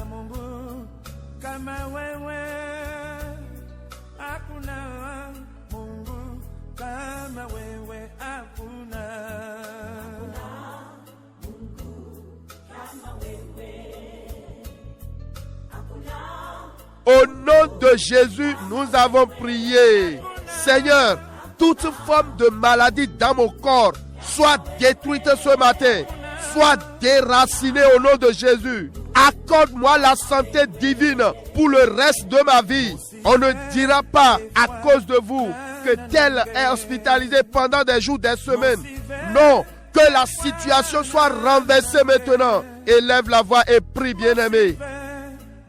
Mungu kama wewe, hakuna Mungu kama wewe, hakuna Mungu kama wewe, hakuna. Au nom de Jésus, nous avons prié. Seigneur, toute forme de maladie dans mon corps soit détruite ce matin, soit déracinée au nom de Jésus. Accorde-moi la santé divine pour le reste de ma vie. On ne dira pas à cause de vous que tel est hospitalisé pendant des jours, des semaines. Non, que la situation soit renversée maintenant. Élève la voix et prie, bien-aimé.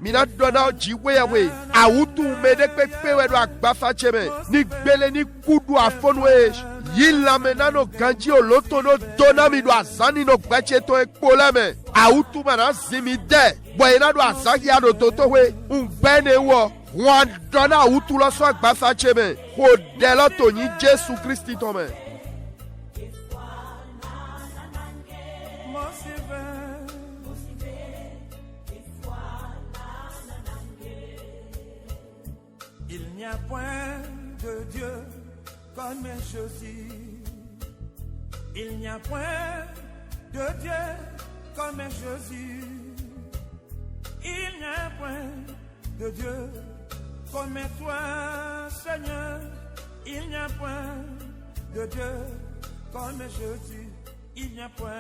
Mina dona jiwewe awutu medekpe pewe do agbafa cheme ni gbele ni kudu afonwe yila menano ganji olotono dona mi do azani no gbache to ekpoleme awutu mana zimi de boyena do azaki ado totowe ungbene wo wan dona awutu lo so agbafa cheme ko delo to ni Jésus Christ tome. Il n'y a point de Dieu comme Jésus. Il n'y a point de Dieu comme Jésus. Il n'y a point de Dieu comme toi, Seigneur. Il n'y a point de Dieu comme Jésus. Il n'y a point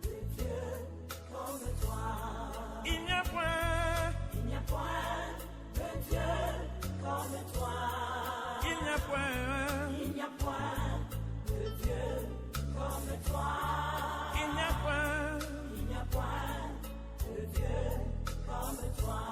de Dieu comme toi. Il n'y a point de Dieu comme toi. Il n'y a point de Dieu comme toi. Il n'y a point de Dieu comme toi.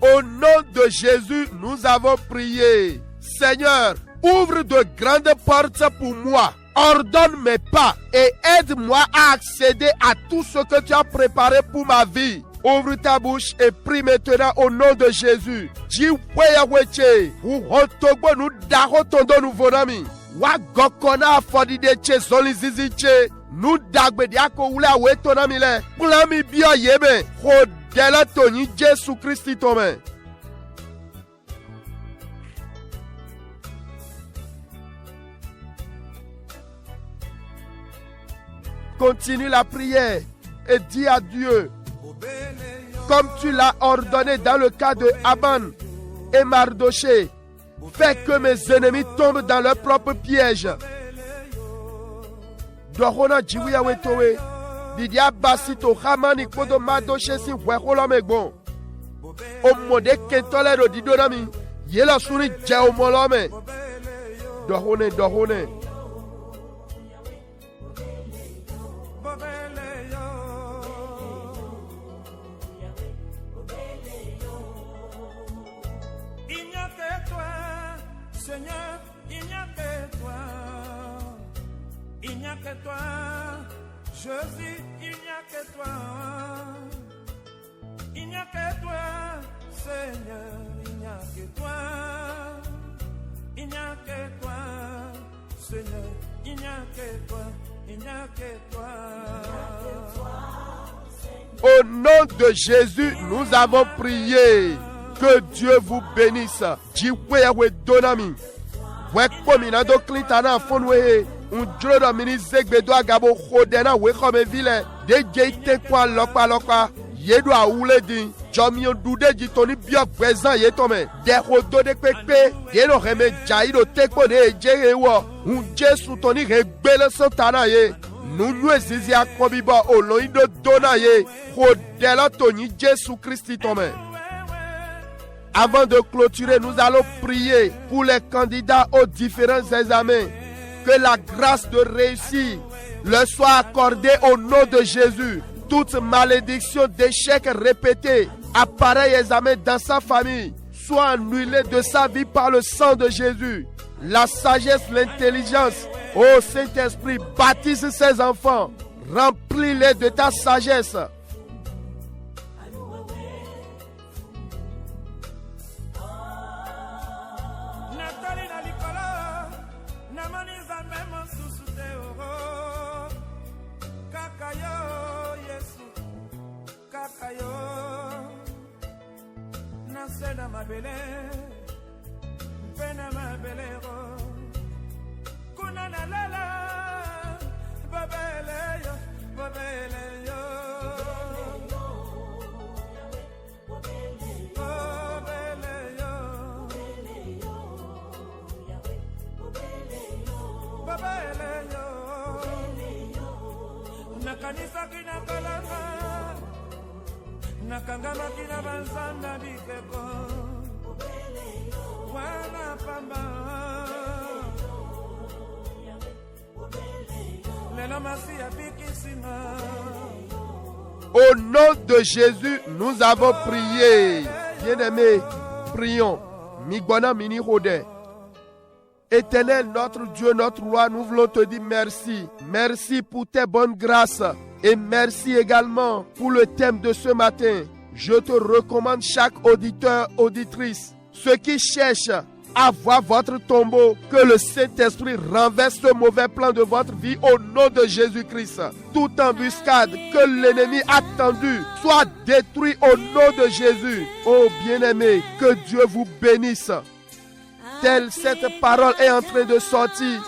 Au nom de Jésus, nous avons prié. Seigneur, ouvre de grandes portes pour moi. Ordonne mes pas et aide-moi à accéder à tout ce que tu as préparé pour ma vie. Ouvre ta bouche et prie maintenant au nom de Jésus. Wa gokona afodide che zoli zizi che nu dagbe diako ule awe tonamile plami bio yeme hodela toni Jésus Christ tome. Continue la prière. et dis à Dieu, comme tu l'as ordonné dans le cas de Aman et Mardoché, fais que mes ennemis tombent dans leur propre piège. Dohona jiwiya wetowe, didia basito Hamani kodo Mardoché si weholo megbon. O mode kentole do didonami, yela suri jeo molome. Dohone. Il n'y a que toi, Seigneur, il n'y a que toi. Il n'y a que toi, Jésus, il n'y a que toi. Il n'y a que toi, Seigneur, il n'y a que toi. Il n'y a que toi, Seigneur, il n'y a que toi. Il n'y a que toi. Au nom de Jésus, nous avons prié. Que Dieu vous bénisse. Jiwewe donami. Wekominado klitana fonwe. Unjoro mini zegbedo agabo khodena wekome vile. Deje ite kwa lokwa. Yedo a ouledi. Jomio dude jitoni bio bwezan yetome. De hodo de pepe. Yeno reme jaido tekpo de jerewo. Unjesu toni regbele santana ye. Nous zizi akobibo oloido dona ye. Hodela toni Jésus Christ tome. Avant de clôturer, nous allons prier pour les candidats aux différents examens. Que la grâce de réussir leur soit accordée au nom de Jésus. Toute malédiction d'échec répété à pareil examen dans sa famille soit annulée de sa vie par le sang de Jésus. La sagesse, l'intelligence, ô Saint-Esprit, baptise ses enfants. Remplis-les de ta sagesse. Sena mabele, pena mabelero, kuna na lala, babele yo, babele yo, babele yo, na kanisa kina kalama. Nakangama kina banzanda bikeko wana pamba lelo masi abikisima. Au nom de Jésus, nous avons prié. Bien-aimés, prions. Migwana mini rode. Éternel, notre Dieu, notre roi, nous voulons te dire merci. Merci pour tes bonnes grâces. Et merci également pour le thème de ce matin. Je te recommande chaque auditeur, auditrice, ceux qui cherchent à voir votre tombeau, que le Saint-Esprit renverse ce mauvais plan de votre vie au nom de Jésus-Christ. Toute embuscade que l'ennemi a tendue soit détruit au nom de Jésus. Oh bien-aimé, que Dieu vous bénisse. Telle cette parole est en train de sortir.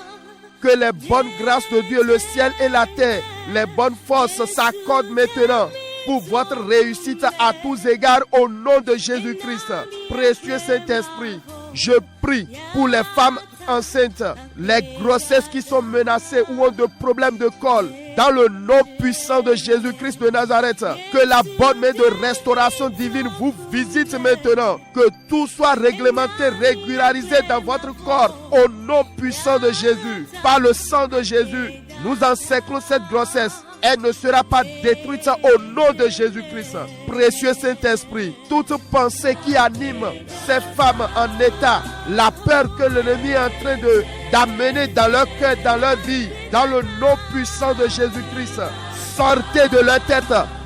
Que les bonnes grâces de Dieu, le ciel et la terre, les bonnes forces s'accordent maintenant pour votre réussite à tous égards au nom de Jésus-Christ. Précieux Saint-Esprit, je prie pour les femmes enceintes, les grossesses qui sont menacées ou ont des problèmes de col. Dans le nom puissant de Jésus-Christ de Nazareth, que la bonne main de restauration divine vous visite maintenant. Que tout soit réglementé, régularisé dans votre corps. Au nom puissant de Jésus, par le sang de Jésus, nous encerclons cette grossesse. Elle ne sera pas détruite au nom de Jésus-Christ. Précieux Saint-Esprit, toute pensée qui anime ces femmes en état, la peur que l'ennemi est en train d'amener dans leur cœur, dans leur vie, dans le nom puissant de Jésus-Christ, sortez de leur tête,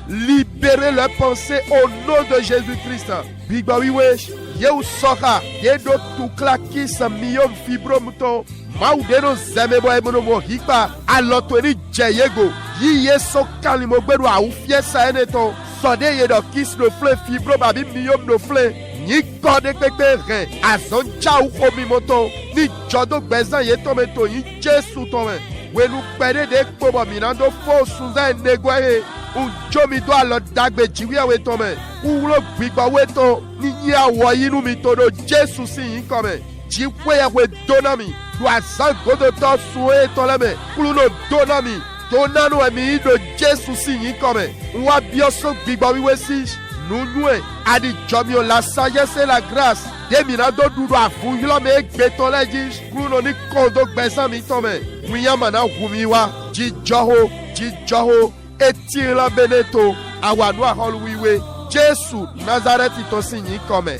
libérez leurs pensées au nom de Jésus-Christ. Bigbawiwe, Yeu Soka, Yedo Tukla Kisa Miyom Fibromuto, Maudeno Zemebo Emonomo Hikba, Alotoni Jayego, Yiye Soka Limogberu Aufie Saeneto, Sode Yedo Kis no Fle Fibro Babi Miyom no Fle, Ni Kode Kekbe Ren, Azon Chau Komimoto, Ni Jodo Bezan Yetometo, Ni Jesu Tome, Wenu Pere de Kobo Minando Fo Suza Negwaye, unjo mi do alo dagbe jiwi awe to me ulo gbigba we to ni yi awo yinu mi to do Jesu si yin ko me jiwe ya we dona mi do azan godo to suwe to le me kulu no dona mi donanu emi do Jesu si yin ko me wa bioso gbigba wiwe si nunue adi jomio la sagesse et la grâce demina do dudu afunyo me gbeton leji kulu no ni kondo gbesan mi to me wiyan na humiwa jijoho etila beneto awanu aholuwiwe Jesu Nazareth to si yin ko me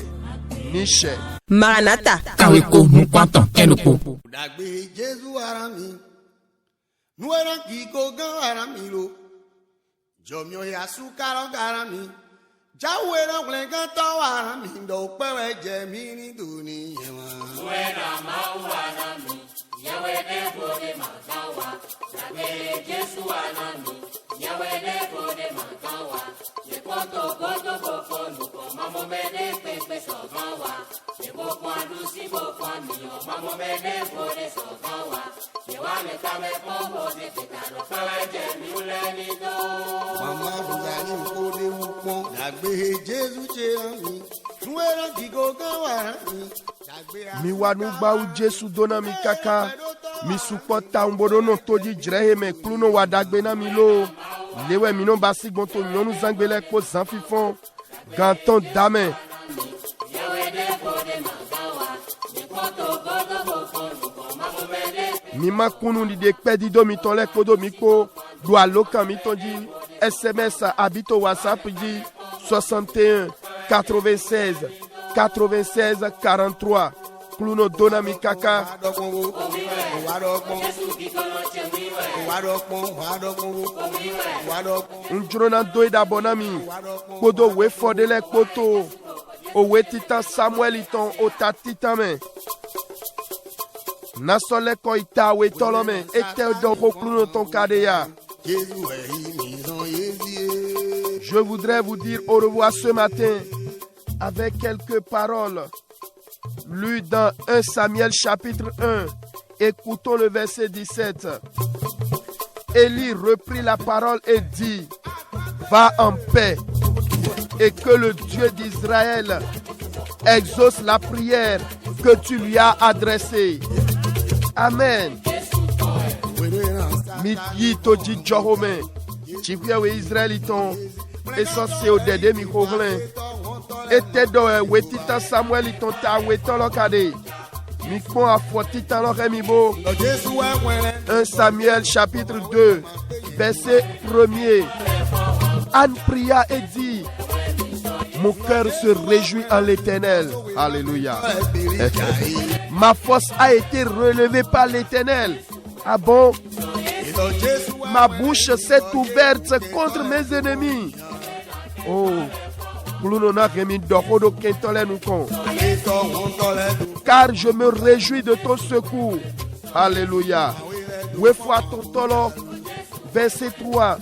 níṣẹ́. Maranatha. Kàwé kó hun kwantàn ẹnu kó. Dàgbé Jésù ara mi, nu ẹran kì í kó gán ara mi lo. Jọ̀mí ọ̀yà súkàrọ̀ ara mi, jáwé ẹran kùnrin kan tọ́ ara mi, ǹdọ̀ pẹ́wẹ́ jẹ mí nítorí ẹ̀wọ̀n. Nu ẹran máa ń wà ara mi, yẹwé dẹ́gbò ní màá tán wá. Dàgbé Jésù ara mi, yẹwé dẹ́gbò ní màá tán wá. Yẹ̀kọ́tò gbọ́dọ̀ bọ̀ fọ́nù kọ̀, mọ́mọ́ mẹ́lẹ́ pépé sọ̀gán wá. Yẹ̀kọ́kọ́ adùn sí bọ̀ fọ́nù yọ̀, mọ́mọ́ mẹ́lẹ́ bọ̀dẹ̀ sọ̀gán wá. Yẹ̀wá mẹ́ta mẹ́kọ́ bọ̀dẹ̀ pẹ̀tà lọ fẹ́rẹ́ jẹ́ mi lẹ́ni tó. Màmá Bùsà ní ìkórè mú pọ́n. Dàgbé Jésù ṣe hàn mí, nú ẹran kíkó gán wà hàn mí. Mi wanu gbawu Jesu dona mi kaka mi supporta umbodo no toji jrehe me kluno wa dagbe na mi lo lewe mi no basi gonto nyonu zangbele ko zan fifon ganton dame mi makunu ni de pedi do mi tole kodo mi ko do aloka mi tonji SMS habito WhatsApp di 61 96 96 43 Kluno dona mi kaka Njrona doida bonami Kodo we fodele koto Owe titan Samuel iton ota titame Nasole ko ita we tolome Ete donko kluno ton kadeya. Je voudrais vous dire au revoir ce matin avec quelques paroles lues dans 1 Samuel chapitre 1. Écoutons le verset 17. Élie reprit la parole et dit: Va en paix et que le Dieu d'Israël exauce la prière que tu lui as adressée. Amen. Mito di Johome, Chifiawe Israeliton, essentiel au dédé mi hoglin. Ete do wetita Samuel iton ta wetolo kade. Mi kon a fotita lo remibo. 1 Samuel chapitre 2, verset 1er. Anne pria et dit: mon cœur se réjouit en l'Éternel. Alléluia. Ma force a été relevée par l'Éternel. Ah bon? Ma bouche s'est ouverte contre mes ennemis. Oh, car je me réjouis de ton secours. Alléluia. Verset 3.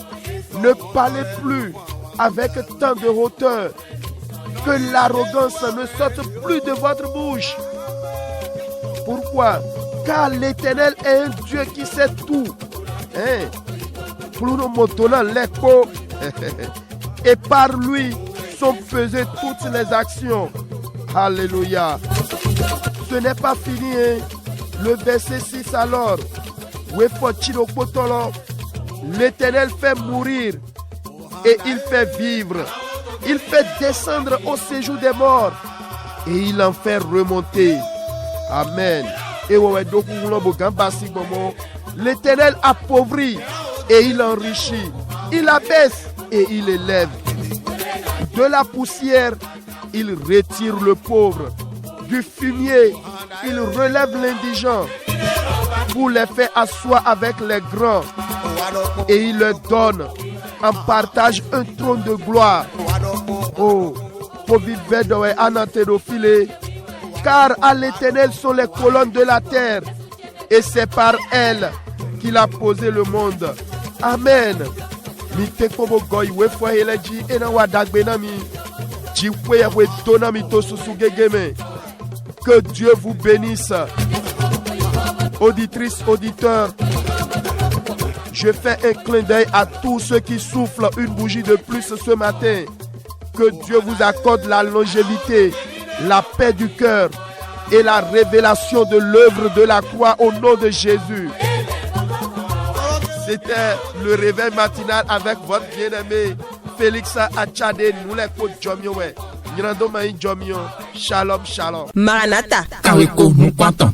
Ne parlez plus avec tant de hauteur, que l'arrogance ne sorte plus de votre bouche. Pourquoi? Car l'Éternel est un Dieu qui sait tout. Et par lui sont pesées toutes les actions. Alléluia. Ce n'est pas fini. Le verset 6 alors. L'Éternel fait mourir et il fait vivre. Il fait descendre au séjour des morts et il en fait remonter. Amen. L'Éternel appauvrit et il enrichit. Il abaisse et il élève. De la poussière, il retire le pauvre. Du fumier, il relève l'indigent. Pour les faire asseoir avec les grands. Et il leur donne en partage un trône de gloire. Oh, car à l'Éternel sont les colonnes de la terre, et c'est par elles qu'il a posé le monde. Amen. Que Dieu vous bénisse. Auditrices, auditeurs, Je fais un clin d'œil à tous ceux qui soufflent une bougie de plus ce matin. Que Dieu vous accorde la longévité, la paix du cœur et la révélation de l'œuvre de la croix au nom de Jésus. C'était le réveil matinal avec votre bien-aimé Félix Achade. Nous les côtes Jomio. Shalom, shalom. Maranatha. Kaweko, nous comptons,